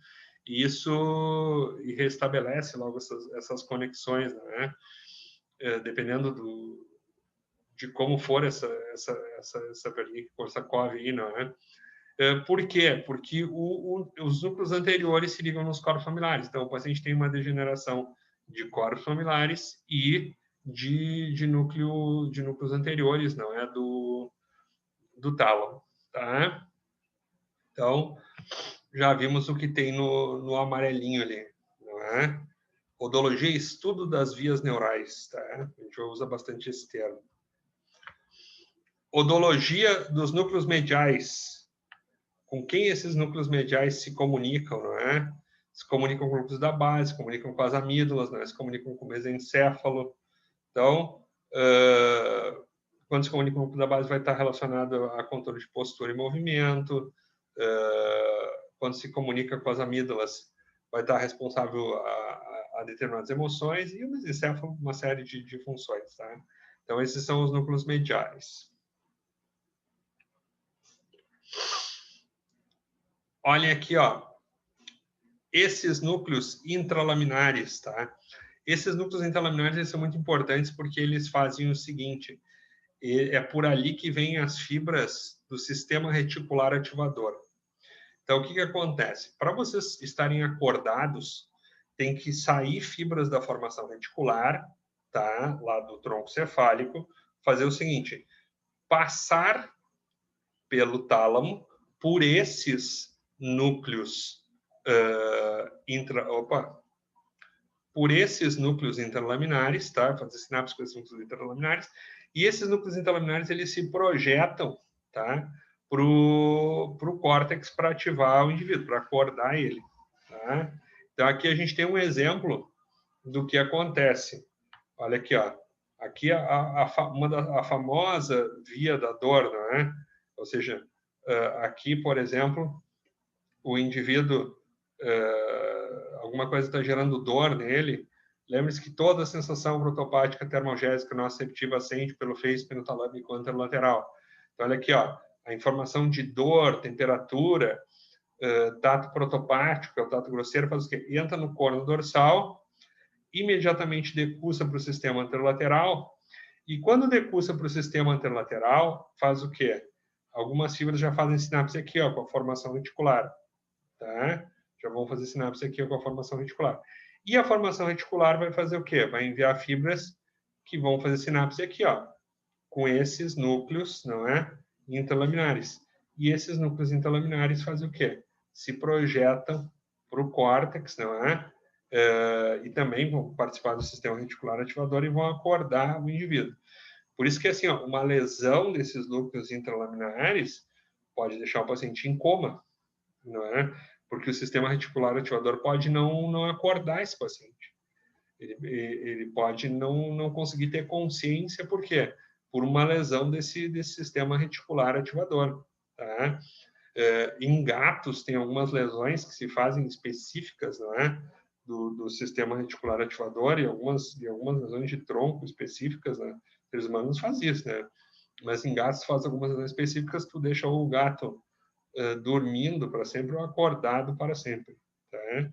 e isso restabelece logo essas conexões, né? Dependendo de como for essa Wernicke-Korsakoff aí, não é? Por quê? Porque os núcleos anteriores se ligam nos corpos familiares. Então, o paciente tem uma degeneração de corpos familiares e de núcleos anteriores, não é? Do tálamo, tá? Então, já vimos o que tem no amarelinho ali, não é? Podologia, estudo das vias neurais, tá? A gente usa bastante esse termo. Podologia dos núcleos mediais. Com quem esses núcleos mediais se comunicam, não é? Se comunicam com núcleos da base, se comunicam com as amígdalas, não é? Se comunicam com o mesencéfalo. Então, quando se comunica com o núcleo da base, vai estar relacionado a controle de postura e movimento. Quando se comunica com as amígdalas, vai estar responsável a determinadas emoções, e o mesencéfalo, uma série de funções, tá? Então, esses são os núcleos mediais. Olhem aqui, ó. Esses núcleos intralaminares, tá? Esses núcleos intralaminares, eles são muito importantes porque eles fazem o seguinte: é por ali que vêm as fibras do sistema reticular ativador. Então, o que acontece? Para vocês estarem acordados, tem que sair fibras da formação reticular, tá? Lá do tronco cefálico, fazer o seguinte: passar pelo tálamo por esses núcleos por esses núcleos interlaminares, tá? Fazer sinapse com esses núcleos interlaminares, e esses núcleos interlaminares, eles se projetam, tá? Para o córtex para ativar o indivíduo, para acordar ele, tá? Então, aqui a gente tem um exemplo do que acontece. Olha aqui, ó. Aqui a famosa via da dor, não é? Ou seja, aqui, por exemplo, o indivíduo, alguma coisa está gerando dor nele, lembre-se que toda a sensação protopática termogésica nociceptiva sente pelo feixe espinotalâmico anterolateral. Então, olha aqui, ó, a informação de dor, temperatura, tato protopático, que é o tato grosseiro, faz o quê? Entra no corno dorsal, imediatamente decursa para o sistema anterolateral, e quando decursa para o sistema anterolateral, faz o quê? Algumas fibras já fazem sinapse aqui, ó, com a formação reticular. Tá? Já vão fazer sinapse aqui com a formação reticular. E a formação reticular vai fazer o quê? Vai enviar fibras que vão fazer sinapse aqui, ó, com esses núcleos, não é? Interlaminares. E esses núcleos interlaminares fazem o quê? Se projetam para o córtex, não é? E também vão participar do sistema reticular ativador e vão acordar o indivíduo. Por isso que, assim, ó, uma lesão desses núcleos interlaminares pode deixar o paciente em coma, não é? Porque o sistema reticular ativador pode não acordar esse paciente. Ele pode não conseguir ter consciência, por quê? Por uma lesão desse sistema reticular ativador, tá? Em gatos, tem algumas lesões que se fazem específicas, não é? Do sistema reticular ativador e algumas lesões de tronco específicas, né? Seres humanos fazem isso, né? Mas em gatos faz algumas lesões específicas, tu deixa o gato dormindo para sempre ou acordado para sempre, tá?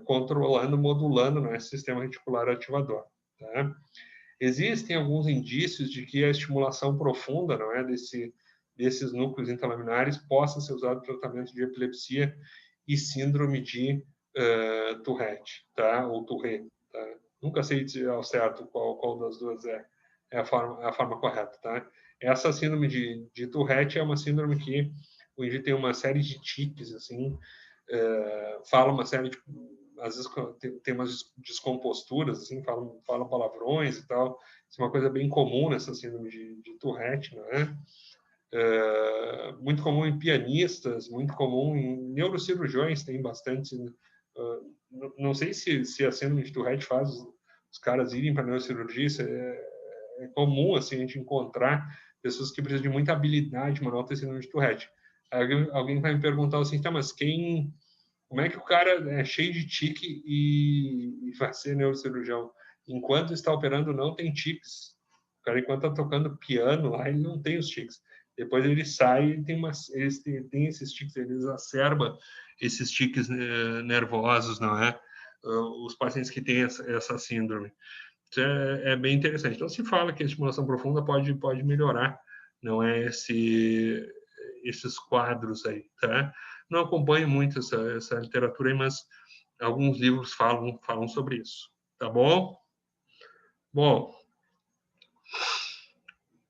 Controlando, modulando, né, esse sistema reticular ativador, tá? Existem alguns indícios de que a estimulação profunda, não é, desses núcleos interlaminares possa ser usado no tratamento de epilepsia e síndrome de Tourette, tá? Ou Tourette, tá? Nunca sei dizer ao certo qual das duas é a forma correta, tá? Essa síndrome de Tourette é uma síndrome que o indivíduo tem uma série de tiques, assim, fala uma série de... Às vezes tem umas descomposturas, assim, fala palavrões e tal. Isso é uma coisa bem comum nessa síndrome de Tourette, não é? Muito comum em pianistas, muito comum em neurocirurgiões, tem bastante. Não sei se a síndrome de Tourette faz os caras irem para a neurocirurgia, isso é comum, assim, a gente encontrar pessoas que precisam de muita habilidade manual ter síndrome de Tourette. Alguém vai me perguntar assim, tá, mas como é que o cara é cheio de tique e vai ser neurocirurgião? Enquanto está operando, não tem tiques. O cara, enquanto está tocando piano lá, ele não tem os tiques. depois ele sai e tem esses tiques, ele exacerba esses tiques nervosos, não é? Os pacientes que têm essa síndrome. Isso é bem interessante. Então, se fala que a estimulação profunda pode melhorar, não é esses quadros aí, tá? Não acompanho muito essa literatura aí, mas alguns livros falam sobre isso, tá bom? Bom,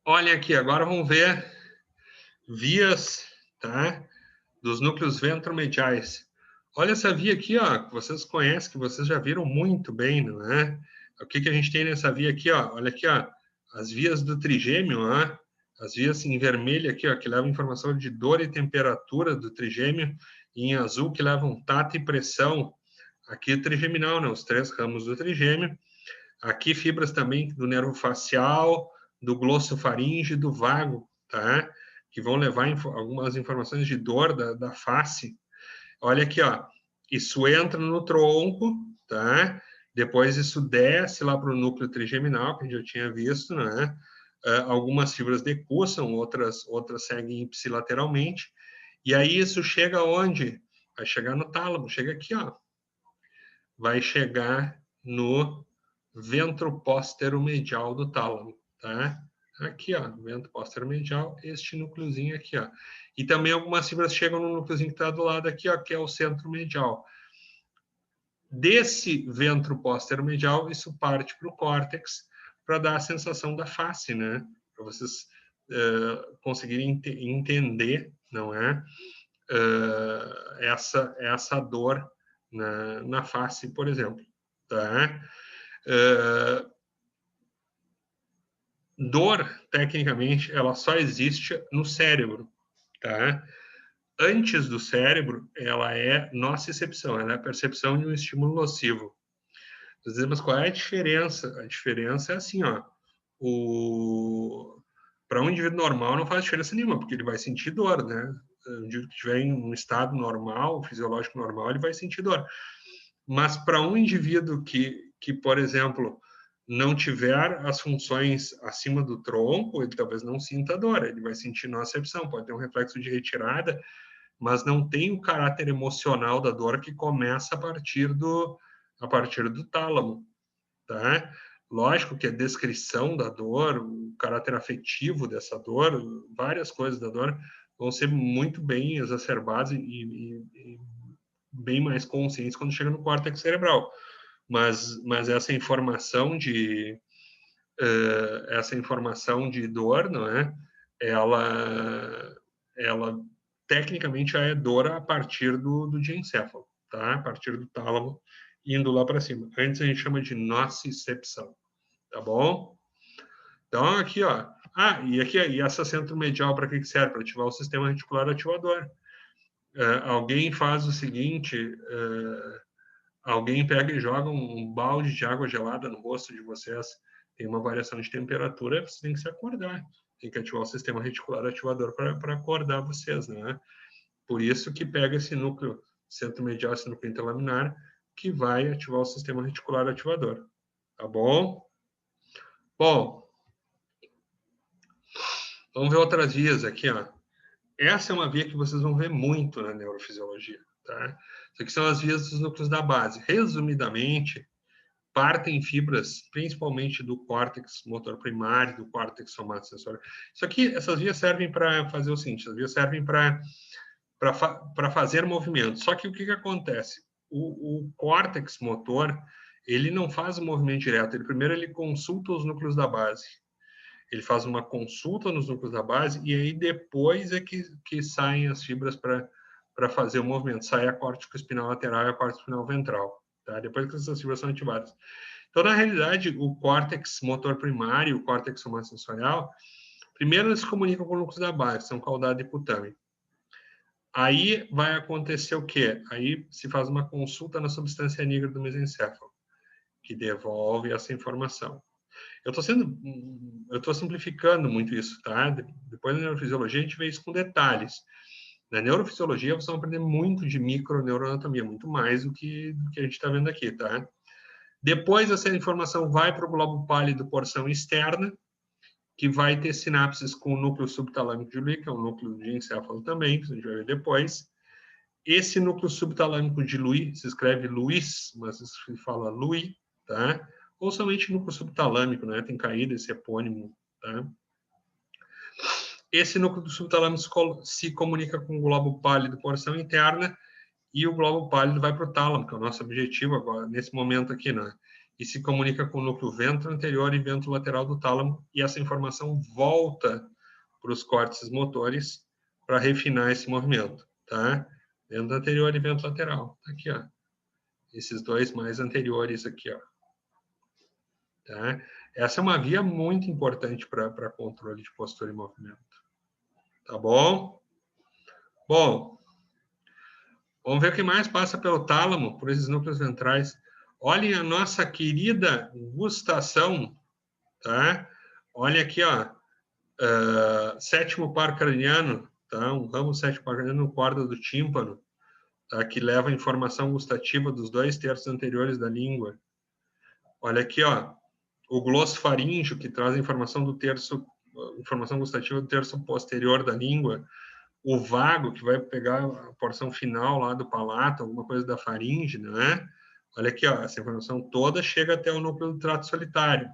olha aqui, agora vamos ver vias, tá? Dos núcleos ventromediais. Olha essa via aqui, ó, que vocês conhecem, que vocês já viram muito bem, não é? O que a gente tem nessa via aqui, ó? Olha aqui, ó, as vias do trigêmeo, ó, as vias em vermelho aqui, ó, que levam informação de dor e temperatura do trigêmeo, e em azul que levam tato e pressão. Aqui o trigeminal, né? Os 3 ramos do trigêmeo. Aqui fibras também do nervo facial, do glossofaringe e do vago, tá? Que vão levar algumas informações de dor da face. Olha aqui, ó. Isso entra no tronco, tá? Depois isso desce lá para o núcleo trigeminal, que a gente já tinha visto, né? Algumas fibras decussam, outras seguem ipsilateralmente. E aí isso chega onde? Vai chegar no tálamo, chega aqui, ó. Vai chegar no ventro póstero-medial do tálamo, tá? Aqui, ó, ventro póstero-medial, este núcleozinho aqui, ó. E também algumas fibras chegam no núcleozinho que está do lado aqui, ó, que é o centro medial. Desse ventro póstero-medial, isso parte para o córtex para dar a sensação da face, né? Para vocês conseguirem entender, não é? Essa dor na face, por exemplo, tá? Dor, tecnicamente, ela só existe no cérebro, tá? Antes do cérebro, ela é nocicepção, ela é a percepção de um estímulo nocivo. Mas qual é a diferença? A diferença é assim, ó, para um indivíduo normal não faz diferença nenhuma, porque ele vai sentir dor, né? Um indivíduo que estiver em um estado normal, fisiológico normal, ele vai sentir dor. Mas para um indivíduo que, por exemplo, não tiver as funções acima do tronco, ele talvez não sinta dor, ele vai sentir nocicepção, pode ter um reflexo de retirada, mas não tem o caráter emocional da dor que começa a partir do tálamo, tá? Lógico que a descrição da dor, o caráter afetivo dessa dor, várias coisas da dor vão ser muito bem exacerbadas e bem mais conscientes quando chega no córtex cerebral. Mas essa informação de dor, não é? Ela tecnicamente já é dor a partir do diencéfalo, tá? A partir do tálamo indo lá para cima. Antes a gente chama de nocicepção, tá bom? Então aqui, ó. E essa centro medial para que serve? Para ativar o sistema reticular ativador. Alguém faz o seguinte, alguém pega e joga um balde de água gelada no rosto de vocês, tem uma variação de temperatura, você tem que se acordar, tem que ativar o sistema reticular ativador para acordar vocês, né? Por isso que pega esse núcleo centro-medial, esse núcleo interlaminar, que vai ativar o sistema reticular ativador, tá bom? Bom, vamos ver outras vias aqui, ó. Essa é uma via que vocês vão ver muito na neurofisiologia, tá? Isso aqui são as vias dos núcleos da base. Resumidamente, partem fibras, principalmente do córtex motor primário, do córtex somatosensório. Isso aqui, essas vias servem para fazer o seguinte, essas vias servem para fazer movimento. Só que o que acontece? O córtex motor, ele não faz o movimento direto, primeiro ele consulta os núcleos da base. Ele faz uma consulta nos núcleos da base e aí depois é que saem as fibras para fazer o movimento. Sai a córtico espinal lateral e a córtico espinal ventral, tá? Depois que essas fibras são ativadas. Então, na realidade, o córtex motor primário, o córtex somatosensorial, primeiro eles se comunicam com os núcleos da base, são caudado e putame. Aí vai acontecer o quê? Aí se faz uma consulta na substância negra do mesencéfalo, que devolve essa informação. Eu estou simplificando muito isso, tá? Depois na neurofisiologia a gente vê isso com detalhes. Na neurofisiologia vocês vão aprender muito de microneuroanatomia, muito mais do que a gente está vendo aqui, tá? Depois essa informação vai para o globo pálido, porção externa, que vai ter sinapses com o núcleo subtalâmico de Lewy, que é um núcleo de encéfalo também, que a gente vai ver depois. Esse núcleo subtalâmico de Lewy, se escreve Luiz, mas se fala Lewy, tá? Ou somente núcleo subtalâmico, né? Tem caído esse epônimo, tá? Esse núcleo do subtalâmico se comunica com o globo pálido, porção interna, e o globo pálido vai para o tálamo, que é o nosso objetivo agora, nesse momento aqui, né? E se comunica com o núcleo ventro anterior e ventro lateral do tálamo, e essa informação volta para os córtices motores para refinar esse movimento, tá? Ventro anterior e ventro lateral, tá aqui, ó. Esses dois mais anteriores aqui, ó. Tá? Essa é uma via muito importante para controle de postura e movimento. Tá bom? Bom, vamos ver o que mais passa pelo tálamo, por esses núcleos ventrais. Olhem a nossa querida gustação, tá? Olha aqui, ó, sétimo par craniano, tá? Um ramo sétimo par craniano no corda do tímpano, tá? Que leva a informação gustativa dos 2/3 anteriores da língua. Olha aqui, ó, o glosso faríngeo, que traz a informação informação gustativa do terço posterior da língua. O vago, que vai pegar a porção final lá do palato, alguma coisa da faringe, né? Olha aqui, ó, essa informação toda chega até o núcleo do trato solitário.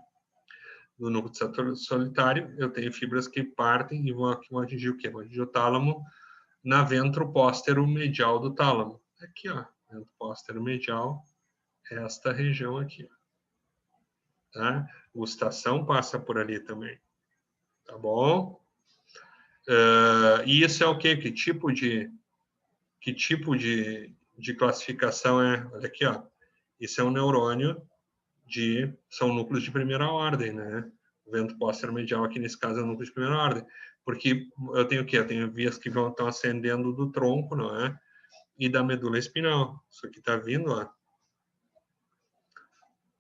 No núcleo do trato solitário, eu tenho fibras que partem e vão atingir o quê? Vão atingir o tálamo na ventropóstero medial do tálamo. Aqui, ó, ventropóstero medial, esta região aqui. Tá? Gustação passa por ali também. Tá bom? E isso é o quê? Que tipo de classificação é? Olha aqui, ó. Isso é um neurônio são núcleos de primeira ordem, né? O vento póstero medial aqui nesse caso é um núcleo de primeira ordem, porque eu tenho o quê? Eu tenho vias que estão ascendendo do tronco, não é? E da medula espinal. Isso aqui está vindo, ó,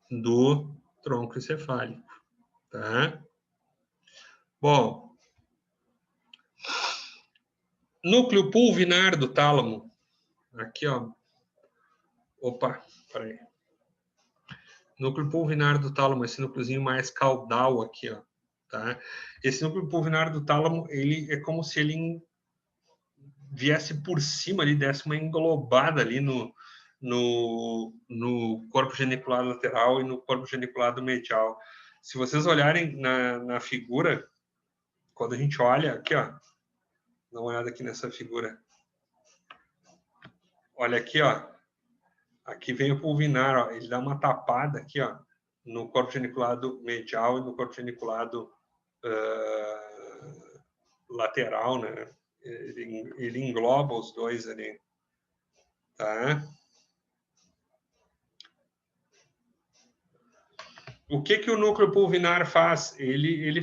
do tronco encefálico, tá? Bom, núcleo pulvinar do tálamo. Aqui, ó. Opa, peraí. Núcleo pulvinar do tálamo, esse núcleozinho mais caudal aqui, ó. Tá? Esse núcleo pulvinar do tálamo, ele é como se ele viesse por cima ali, desse uma englobada ali no corpo genicular lateral e no corpo geniculado medial. Se vocês olharem na figura, quando a gente olha aqui, ó, dá uma olhada aqui nessa figura. Olha aqui, ó. Aqui vem o pulvinar, ó, ele dá uma tapada aqui, ó, no corpo geniculado medial e no corpo geniculado lateral, né? Ele engloba os dois ali, tá? O que o núcleo pulvinar faz? Ele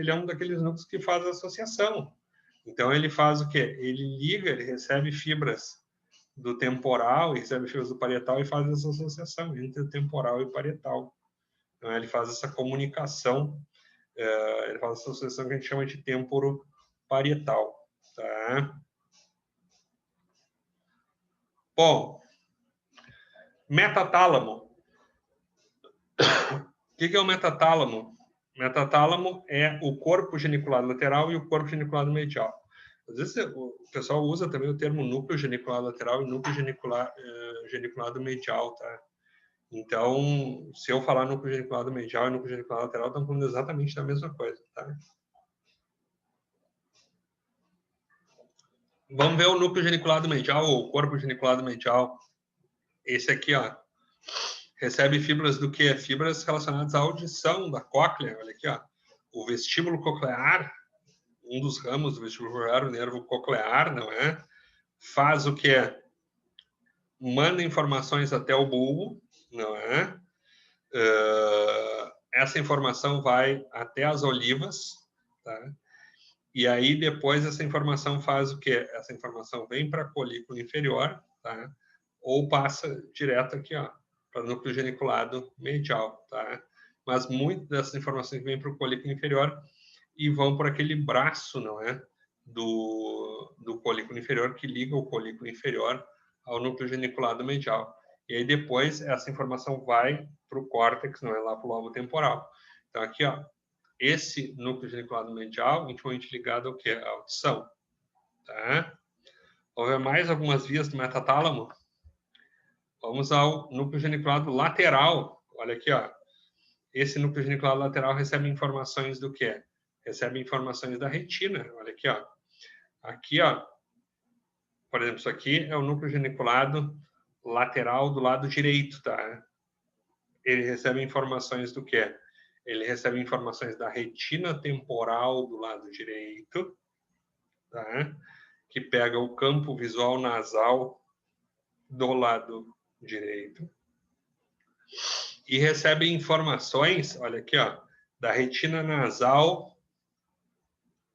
é um daqueles núcleos que faz associação. Então ele faz o quê? Ele liga, ele recebe fibras do temporal e recebe fibras do parietal e faz essa associação entre o temporal e o parietal. Então ele faz essa comunicação, ele faz essa associação que a gente chama de temporo-parietal, tá? Bom, metatálamo. O que é o metatálamo? Metatálamo é o corpo geniculado lateral e o corpo geniculado medial. Às vezes o pessoal usa também o termo núcleo geniculado lateral e núcleo geniculado medial, tá? Então, se eu falar núcleo geniculado medial e núcleo geniculado lateral, estão falando exatamente da mesma coisa, tá? Vamos ver o núcleo geniculado medial, ou o corpo geniculado medial. Esse aqui, ó, recebe fibras do quê? Fibras relacionadas à audição da cóclea. Olha aqui, ó. O vestíbulo coclear, um dos ramos do vestíbulo coclear, o nervo coclear, não é? Faz o quê? Manda informações até o bulbo, não é? Essa informação vai até as olivas, tá? E aí depois essa informação faz o quê? Essa informação vem para a colícula inferior, tá? Ou passa direto aqui, ó, para o núcleo geniculado medial, tá? Mas muitas dessas informações vêm para o colículo inferior e vão por aquele braço, não é? Do colículo inferior que liga o colículo inferior ao núcleo geniculado medial. E aí depois essa informação vai para o córtex, não é? Lá para o lobo temporal. Então aqui, ó, esse núcleo geniculado medial intimamente ligado ao quê? À audição. Tá? Houve mais algumas vias do metatálamo. Vamos ao núcleo geniculado lateral. Olha aqui, ó. Esse núcleo geniculado lateral recebe informações do quê? Recebe informações da retina. Olha aqui, ó. Aqui, ó. Por exemplo, isso aqui é o núcleo geniculado lateral do lado direito, tá? Ele recebe informações do quê? Ele recebe informações da retina temporal do lado direito, tá? Que pega o campo visual nasal do lado direito. E recebe informações, olha aqui, ó, da retina nasal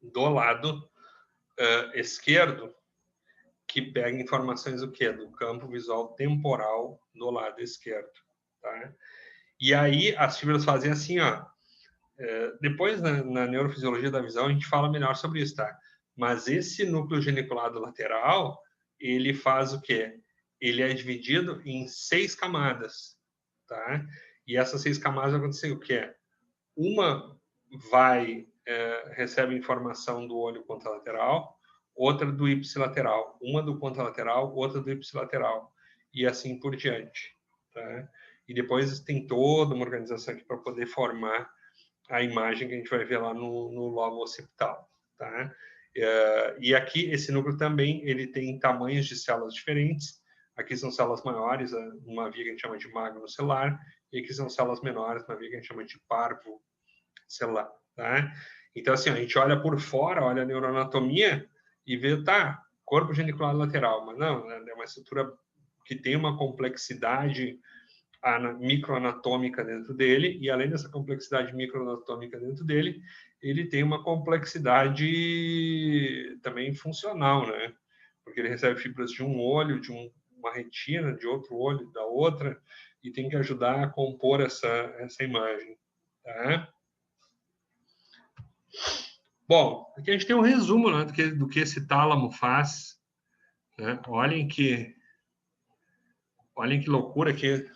do lado esquerdo, que pega informações do quê? Do campo visual temporal do lado esquerdo, tá? E aí as fibras fazem assim, ó. Depois, na neurofisiologia da visão, a gente fala melhor sobre isso, tá? Mas esse núcleo geniculado lateral, ele faz o quê? Ele é dividido em 6 camadas, tá? E essas 6 camadas vai acontecer o quê? Uma recebe informação do olho contralateral, outra do ipsilateral, uma do contralateral, outra do ipsilateral, e assim por diante, tá? E depois tem toda uma organização aqui para poder formar a imagem que a gente vai ver lá no lobo occipital, tá? E aqui, esse núcleo também, ele tem tamanhos de células diferentes. Aqui são células maiores, uma via que a gente chama de magnocelular, e aqui são células menores, uma via que a gente chama de parvocelular, tá? Então, assim, a gente olha por fora, olha a neuroanatomia e vê, tá, corpo geniculado lateral, mas não, é uma estrutura que tem uma complexidade microanatômica dentro dele, e além dessa complexidade microanatômica dentro dele, ele tem uma complexidade também funcional, né? Porque ele recebe fibras de um olho, de uma retina, de outro olho, da outra, e tem que ajudar a compor essa imagem, tá? Bom, aqui a gente tem um resumo, né, do que esse tálamo faz, né? Olhem que loucura aqui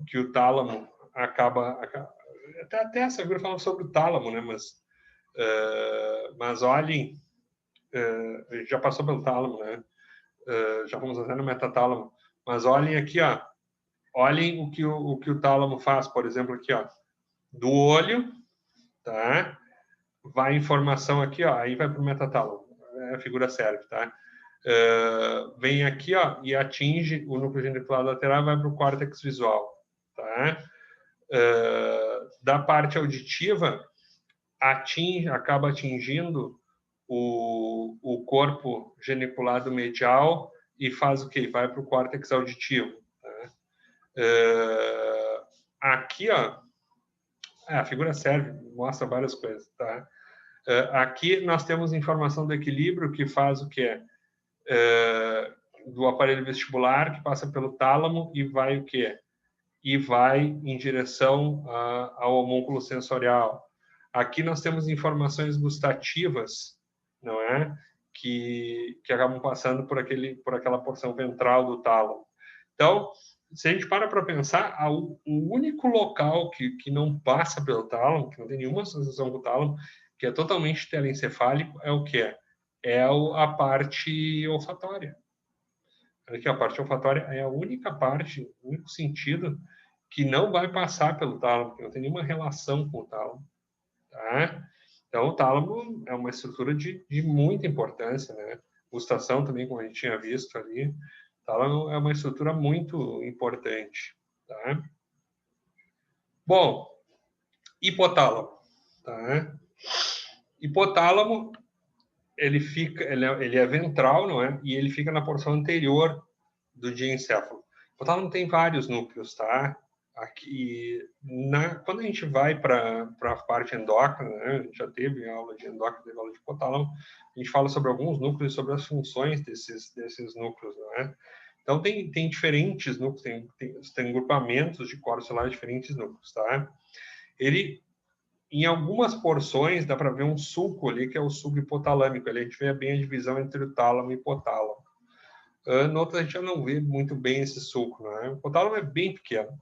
que o tálamo acaba até essa figura falando sobre o tálamo, né? Mas olhem, a gente já passou pelo tálamo, né? Já vamos até no metatálamo, mas olhem aqui, ó, olhem o que o tálamo faz, por exemplo, aqui, ó, do olho, tá? Vai informação aqui, ó, aí vai para o metatálamo, a figura serve, tá? Vem aqui, ó, e atinge o núcleo geniculado lateral, vai para o córtex visual, tá? Da parte auditiva, acaba atingindo o corpo geniculado medial e faz o quê? Vai para o córtex auditivo. Tá? Aqui, ó, a figura serve, mostra várias coisas. Tá? Aqui nós temos informação do equilíbrio que faz o quê? Do aparelho vestibular, que passa pelo tálamo e vai o quê? E vai em direção ao homúnculo sensorial. Aqui nós temos informações gustativas, não é? Que acabam passando por aquela porção ventral do tálamo. Então, se a gente para pensar, o único local que não passa pelo tálamo, que não tem nenhuma associação com o tálamo, que é totalmente telencefálico, é o quê? É a parte olfatória. Aqui, a parte olfatória é a única parte, o único sentido que não vai passar pelo tálamo, que não tem nenhuma relação com o tálamo. Tá? Então, o tálamo é uma estrutura de muita importância, né? Gustação também, como a gente tinha visto ali. O tálamo é uma estrutura muito importante, tá? Bom, hipotálamo, tá? Hipotálamo, ele é ventral, não é? E ele fica na porção anterior do diencéfalo. O hipotálamo tem vários núcleos, tá? Aqui, quando a gente vai para a parte endócrina, né, a gente já teve aula de endócrina, teve aula de hipotálamo, a gente fala sobre alguns núcleos, sobre as funções desses núcleos, não é? Então, tem diferentes núcleos, tem grupamentos de corpos celulares diferentes núcleos, tá? Ele, em algumas porções, dá para ver um sulco ali, que é o sulco hipotalâmico, ali a gente vê bem a divisão entre o tálamo e o hipotálamo. No outro, a gente já não vê muito bem esse sulco, não é? O hipotálamo é bem pequeno.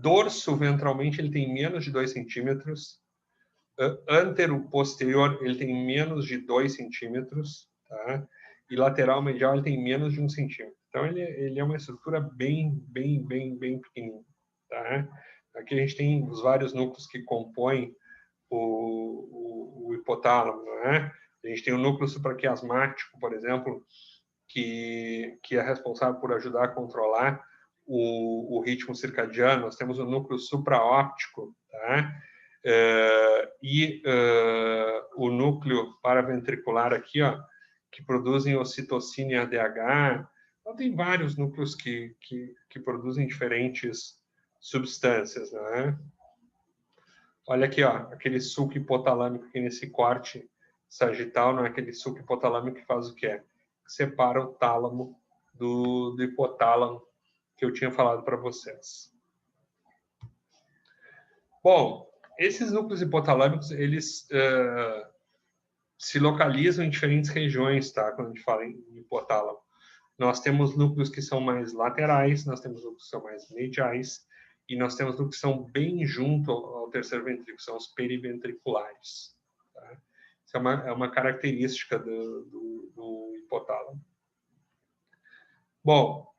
Dorso, ventralmente, ele tem menos de 2 centímetros. Antero-posterior, ele tem menos de 2 centímetros. Tá? E lateral-medial, ele tem menos de 1 centímetro. Então, ele é uma estrutura bem pequenininha. Tá? Aqui a gente tem os vários núcleos que compõem o hipotálamo, né? A gente tem o núcleo supraquiasmático, por exemplo, que é responsável por ajudar a controlar o ritmo circadiano. Nós temos o núcleo supraóptico, tá? O núcleo paraventricular aqui, ó, que produzem ocitocina e ADH. Então, tem vários núcleos que produzem diferentes substâncias, né? Olha aqui, ó, aquele sulco hipotalâmico aqui nesse corte sagital, não é aquele sulco hipotalâmico que faz o quê? Que separa o tálamo do hipotálamo que eu tinha falado para vocês. Bom, esses núcleos hipotalâmicos, eles se localizam em diferentes regiões, tá? Quando a gente fala em hipotálamo. Nós temos núcleos que são mais laterais, nós temos núcleos que são mais mediais, e nós temos núcleos que são bem junto ao terceiro ventrículo, são os periventriculares. Tá? Isso é uma característica do hipotálamo. Bom,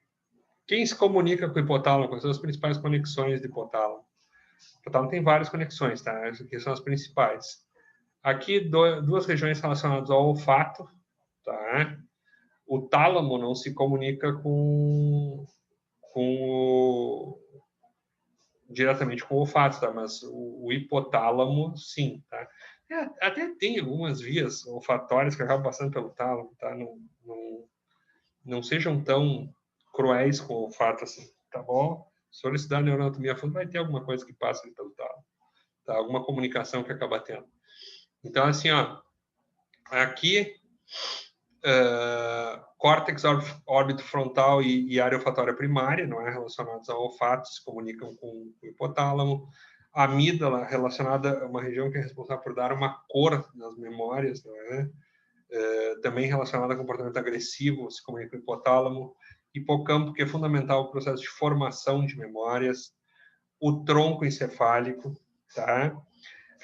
quem se comunica com o hipotálamo? Quais são as principais conexões do hipotálamo? O hipotálamo tem várias conexões, tá? Essas aqui são as principais. Aqui, duas regiões relacionadas ao olfato, tá? O tálamo não se comunica diretamente com o olfato, tá? Mas o hipotálamo, sim, tá? Até tem algumas vias olfatórias que acabam passando pelo tálamo, tá? Não sejam tão cruéis com o olfato assim, tá bom? Se for estudar neuroanatomia a fundo, vai ter alguma coisa que passa pelo tálamo, tá? Alguma comunicação que acaba tendo. Então, assim, ó, aqui, córtex órbito frontal e área olfatória primária, não é, relacionados ao olfato, se comunicam com o hipotálamo. A amígdala, relacionada a uma região que é responsável por dar uma cor nas memórias, não é? Também relacionada a comportamento agressivo, se comunica com o hipotálamo. Hipocampo, que é fundamental para o processo de formação de memórias. O tronco encefálico, tá?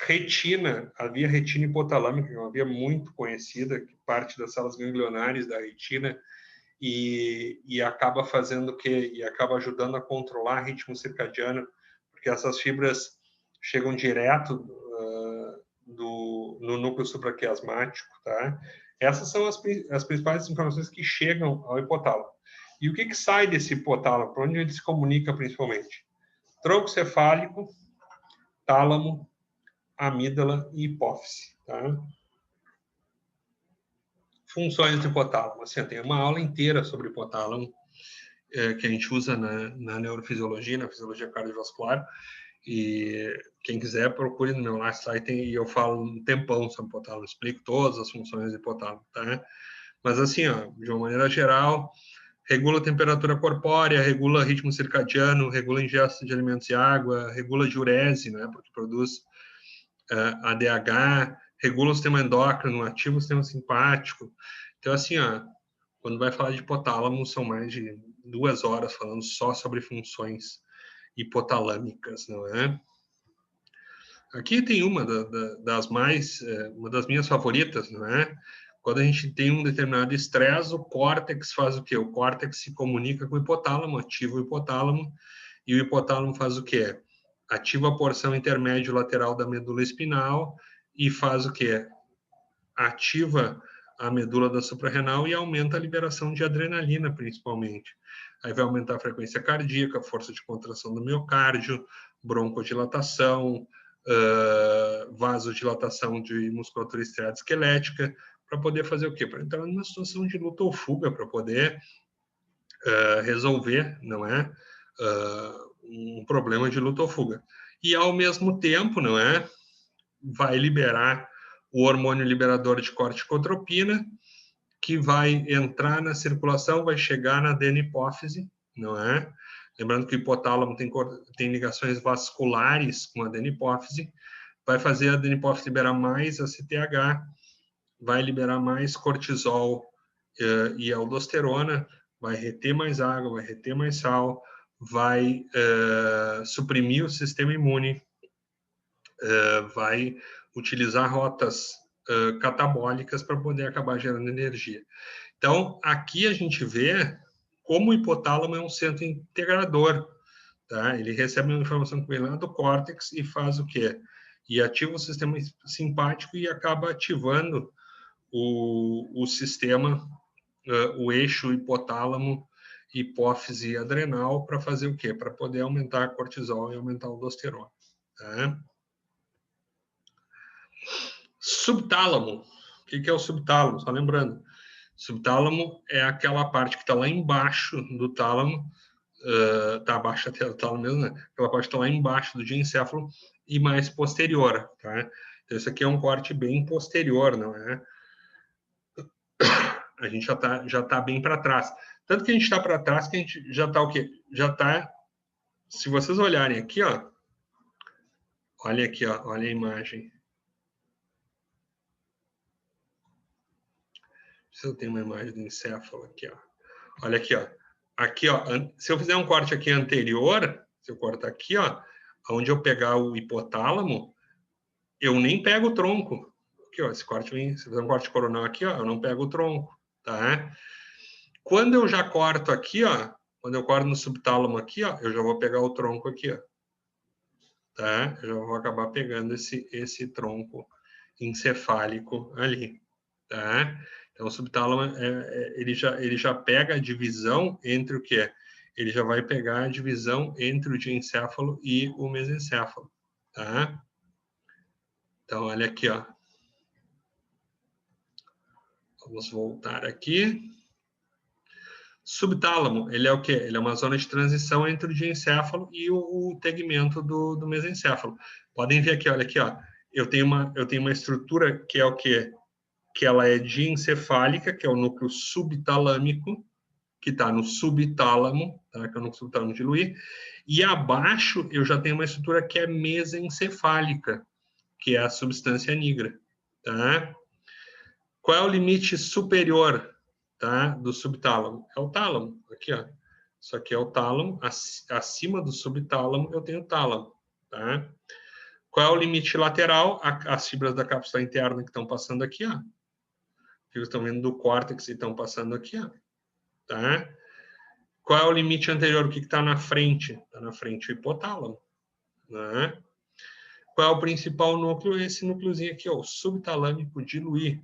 Retina, a via retina hipotalâmica, que é uma via muito conhecida, que parte das células ganglionares da retina e acaba fazendo o quê? E acaba ajudando a controlar o ritmo circadiano, porque essas fibras chegam direto no núcleo supraquiasmático, tá? Essas são as principais informações que chegam ao hipotálamo. E o que sai desse hipotálamo? Para onde ele se comunica principalmente? Tronco cefálico, tálamo, amígdala e hipófise, tá? Funções do hipotálamo. Assim, tem uma aula inteira sobre hipotálamo que a gente usa na neurofisiologia, na fisiologia cardiovascular, e quem quiser procure no meu site e eu falo um tempão sobre hipotálamo, explico todas as funções do hipotálamo, tá? Mas assim, ó, de uma maneira geral, regula a temperatura corpórea, regula ritmo circadiano, regula a ingesta de alimentos e água, regula a diurese, né, porque produz ADH, regula o sistema endócrino, ativa o sistema simpático. Então, assim, ó, quando vai falar de hipotálamo, são mais de 2 horas falando só sobre funções hipotalâmicas, não é? Aqui tem uma uma das minhas favoritas, não é? Quando a gente tem um determinado estresse, o córtex faz o quê? O córtex se comunica com o hipotálamo, ativa o hipotálamo, e o hipotálamo faz o quê? Ativa a porção intermédio lateral da medula espinal e faz o quê? Ativa a medula da suprarrenal e aumenta a liberação de adrenalina, principalmente. Aí vai aumentar a frequência cardíaca, a força de contração do miocárdio, broncodilatação, vasodilatação de musculatura estriada esquelética, para poder fazer o quê? Para entrar numa situação de luta ou fuga, para poder resolver, não é? Um problema de luta ou fuga. E, ao mesmo tempo, não é? Vai liberar o hormônio liberador de corticotropina, que vai entrar na circulação, vai chegar na adenopófise, não é? Lembrando que o hipotálamo tem ligações vasculares com a adenopófise, vai fazer a adenopófise liberar mais ACTH, vai liberar mais cortisol e aldosterona, vai reter mais água, vai reter mais sal, vai suprimir o sistema imune, vai utilizar rotas catabólicas para poder acabar gerando energia. Então, aqui a gente vê como o hipotálamo é um centro integrador, tá? Ele recebe uma informação que vem lá do córtex e faz o quê? E ativa o sistema simpático e acaba ativando o sistema, o eixo hipotálamo, hipófise adrenal, para fazer o quê? Para poder aumentar a cortisol e aumentar a aldosterona. Tá? Subtálamo. O que é o subtálamo? Só lembrando. Subtálamo é aquela parte que está lá embaixo do tálamo, está abaixo até do tálamo mesmo, né? Aquela parte que está lá embaixo do diencéfalo e mais posterior, tá? Então, isso aqui é um corte bem posterior, não é? A gente já tá bem para trás. Tanto que a gente está para trás que a gente já está o quê? Já está, se vocês olharem aqui, ó, olha aqui, ó, olha a imagem. Se eu tenho uma imagem do encéfalo aqui, ó. Olha aqui, ó. Aqui, ó, se eu fizer um corte aqui anterior, se eu cortar aqui, ó, onde eu pegar o hipotálamo, eu nem pego o tronco. Aqui, ó, esse corte vem, se eu fizer um corte coronal aqui, ó, eu não pego o tronco, tá? Quando eu já corto aqui, ó, quando eu corto no subtálamo aqui, ó, eu já vou pegar o tronco aqui, ó. Tá? Eu já vou acabar pegando esse tronco encefálico ali, tá? Então, o subtálamo, ele já pega a divisão entre o quê? Ele já vai pegar a divisão entre o diencéfalo e o mesencéfalo, tá? Então, olha aqui, ó. Vamos voltar aqui. Subtálamo, ele é o quê? Ele é uma zona de transição entre o diencéfalo e o tegmento do mesencéfalo. Podem ver aqui, olha aqui, ó. Eu tenho uma estrutura que é o quê? Que ela é diencefálica, que é o núcleo subtalâmico, que está no subtálamo, tá? Que é o núcleo subtálamo de Lewy. E abaixo eu já tenho uma estrutura que é mesencefálica, que é a substância nigra, tá? Qual é o limite superior, tá, do subtálamo? É o tálamo, aqui, ó. Isso aqui é o tálamo, acima do subtálamo eu tenho o tálamo, tá? Qual é o limite lateral? As fibras da cápsula interna que estão passando aqui, ó. Que estão vindo do córtex e estão passando aqui, ó. Tá? Qual é o limite anterior? O que está na frente? Está na frente o hipotálamo, né? Qual é o principal núcleo? Esse núcleozinho aqui, ó, o subtalâmico de Lewy.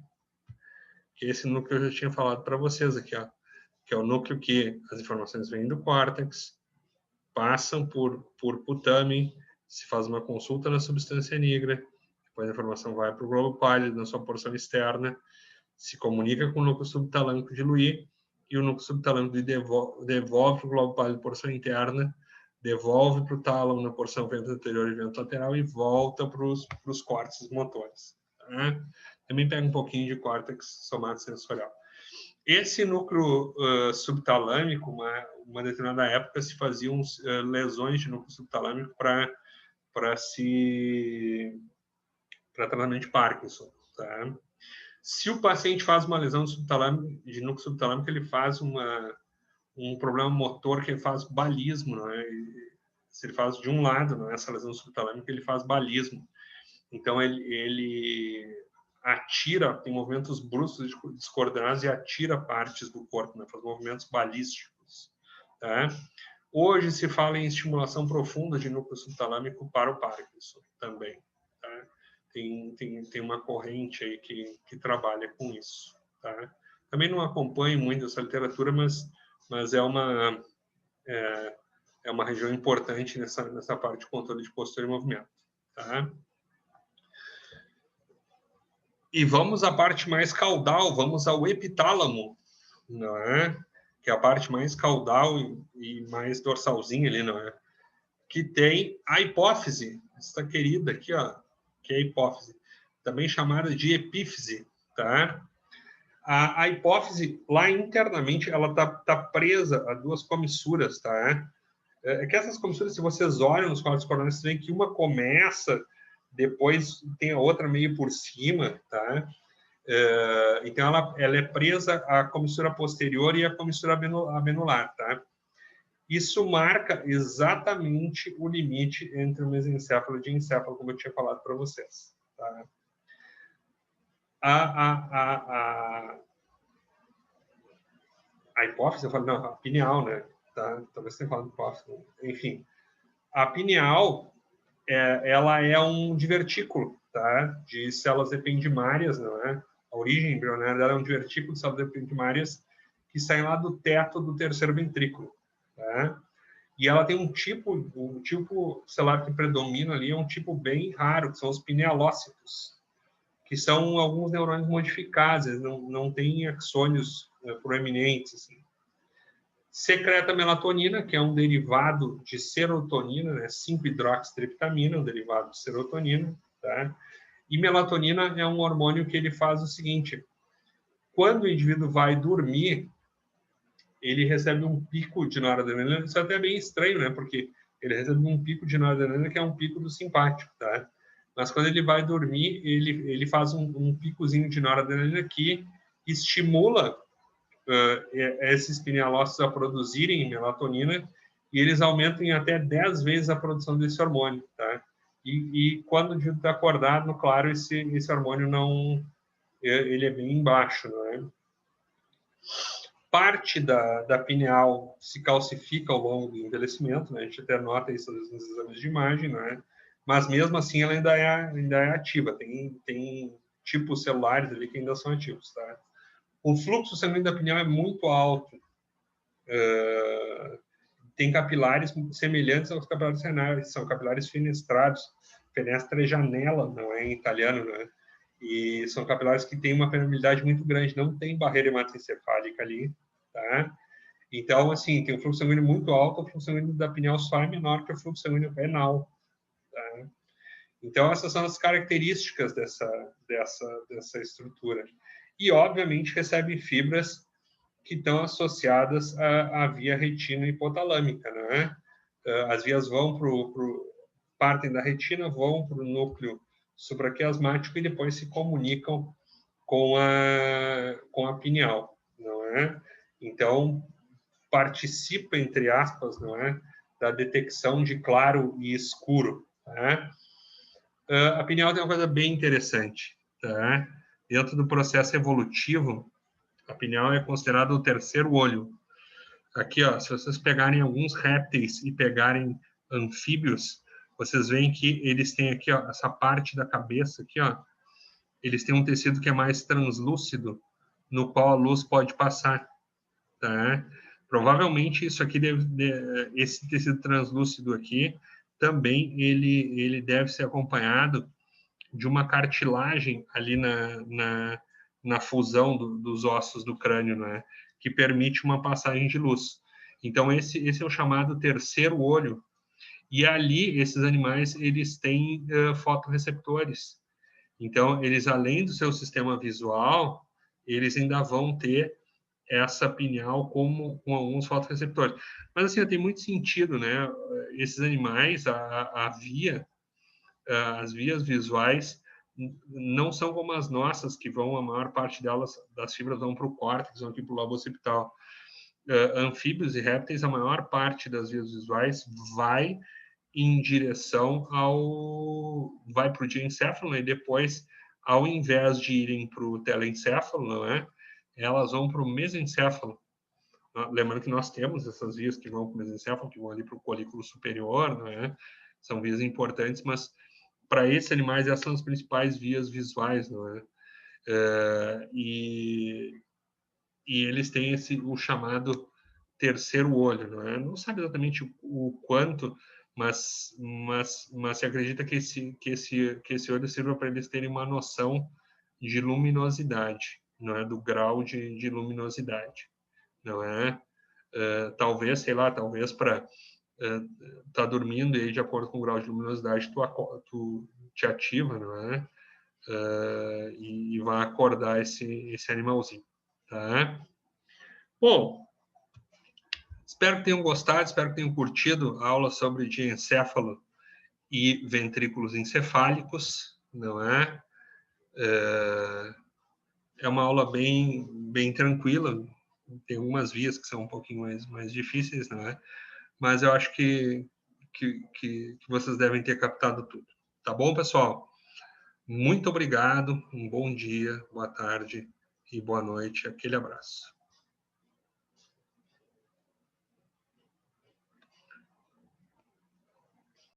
Que esse núcleo eu já tinha falado para vocês aqui, ó, que é o núcleo que as informações vêm do córtex, passam por putamen, se faz uma consulta na substância nigra, depois a informação vai para o globo pálido na sua porção externa, se comunica com o núcleo subtalâmico de Lewy, e o núcleo subtalâmico devolve para o globo pálido porção interna, devolve para o tálamo na porção vento anterior e vento lateral e volta para os córtex motores. Tá? Também pega um pouquinho de córtex somatosensorial. Esse núcleo subtalâmico, uma determinada época, se faziam lesões de núcleo subtalâmico para tratamento de Parkinson. Tá? Se o paciente faz uma lesão de núcleo subtalâmico, ele faz um problema motor que ele faz balismo. Não é? Se ele faz de um lado, não é? Essa lesão subtalâmica, ele faz balismo. Então, ele atira, tem movimentos bruscos descoordenados e atira partes do corpo, né? Faz movimentos balísticos. Tá? Hoje se fala em estimulação profunda de núcleo subtalâmico para o Parkinson também. Tá? Tem uma corrente aí que trabalha com isso. Tá? Também não acompanho muito essa literatura, mas é uma região importante nessa parte de controle de postura e movimento. Tá? E vamos à parte mais caudal, vamos ao epitálamo, não é? Que é a parte mais caudal e mais dorsalzinha ali, não é? Que tem a hipófise, essa querida aqui, ó, que é a hipófise, também chamada de epífise, tá? A hipófise, lá internamente, ela tá presa a duas comissuras, tá? É que essas comissuras, se vocês olham nos córtex coronários, vocês veem que uma começa, depois tem a outra meio por cima, tá? Então, ela é presa à comissura posterior e à comissura abenular, tá? Isso marca exatamente o limite entre o mesencéfalo e o diencéfalo, como eu tinha falado para vocês. Tá? A hipófise, eu falei, não, a pineal, né? Tá? Talvez você tenha falado hipófise. Enfim, a pineal, ela é um divertículo, tá? De células ependimárias, não é? A origem embrionária dela é um divertículo de células ependimárias que saem lá do teto do terceiro ventrículo, tá? E ela tem um tipo celular que predomina ali é um tipo bem raro, que são os pinealócitos, que são alguns neurônios modificados, eles não têm axônios proeminentes. Assim. Secreta melatonina, que é um derivado de serotonina, né? 5-hidroxitriptamina, um derivado de serotonina. Tá? E melatonina é um hormônio que ele faz o seguinte, quando o indivíduo vai dormir, ele recebe um pico de noradrenalina, isso é até bem estranho, né? Porque ele recebe um pico de noradrenalina que é um pico do simpático, tá? Mas quando ele vai dormir, ele faz um picozinho de noradrenalina que estimula esses pinealócitos a produzirem melatonina e eles aumentam em até 10 vezes a produção desse hormônio, tá? E quando o indivíduo está acordado, claro, esse hormônio não... ele é bem baixo, não é? Parte da pineal se calcifica ao longo do envelhecimento, né? A gente até nota isso nos exames de imagem, né? Mas mesmo assim ela ainda é ativa, tem tipos celulares ali que ainda são ativos, tá? O fluxo sanguíneo da pineal é muito alto, tem capilares semelhantes aos capilares renais, são capilares fenestrados, fenestra é janela, não é em italiano, né? E são capilares que têm uma permeabilidade muito grande, não tem barreira hematoencefálica ali, tá? Então, assim, tem um fluxo sanguíneo muito alto, o fluxo sanguíneo da pineal só é menor que o fluxo sanguíneo renal. Tá? Então, essas são as características dessa estrutura. E, obviamente, recebe fibras que estão associadas à via retina hipotalâmica, né? As vias vão partem da retina, vão para o núcleo supraquiasmático e depois se comunicam com a pineal, não é? Então, participa, entre aspas, não é, da detecção de claro e escuro. Tá? A pineal tem uma coisa bem interessante. Tá? Dentro do processo evolutivo, a pineal é considerada o terceiro olho. Aqui, ó, se vocês pegarem alguns répteis e pegarem anfíbios, vocês veem que eles têm aqui, ó, essa parte da cabeça aqui, ó, eles têm um tecido que é mais translúcido, no qual a luz pode passar. Tá? Provavelmente isso aqui esse tecido translúcido aqui também ele deve ser acompanhado de uma cartilagem ali na fusão dos ossos do crânio, né? Que permite uma passagem de luz. Então esse é o chamado terceiro olho. E ali esses animais eles têm fotorreceptores. Então eles além do seu sistema visual eles ainda vão ter essa pineal com alguns fotorreceptores. Mas, assim, tem muito sentido, né? Esses animais, as vias visuais não são como as nossas, que vão, a maior parte das fibras vão para o córtex, vão aqui para o lobo occipital. Anfíbios e répteis, a maior parte das vias visuais vai em direção vai para o diencéfalo, né? E depois, ao invés de irem para o telencéfalo, não é? Elas vão para o mesencéfalo. Lembrando que nós temos essas vias que vão para o mesencéfalo, que vão ali para o colículo superior, não é? São vias importantes, mas para esses animais essas são as principais vias visuais, não é? E eles têm o chamado terceiro olho, não é? Não sabe exatamente o quanto, mas se acredita que esse olho sirva para eles terem uma noção de luminosidade, não é? Do grau de luminosidade, não é? Talvez, sei lá, talvez para tá dormindo e aí, de acordo com o grau de luminosidade, tu te ativa, não é? E vai acordar esse animalzinho, tá? Bom, espero que tenham gostado, espero que tenham curtido a aula sobre diencéfalo e ventrículos encefálicos, não é? É uma aula bem tranquila, tem algumas vias que são um pouquinho mais difíceis, não é? mas eu acho que vocês devem ter captado tudo. Tá bom, pessoal? Muito obrigado, um bom dia, boa tarde e boa noite. Aquele abraço.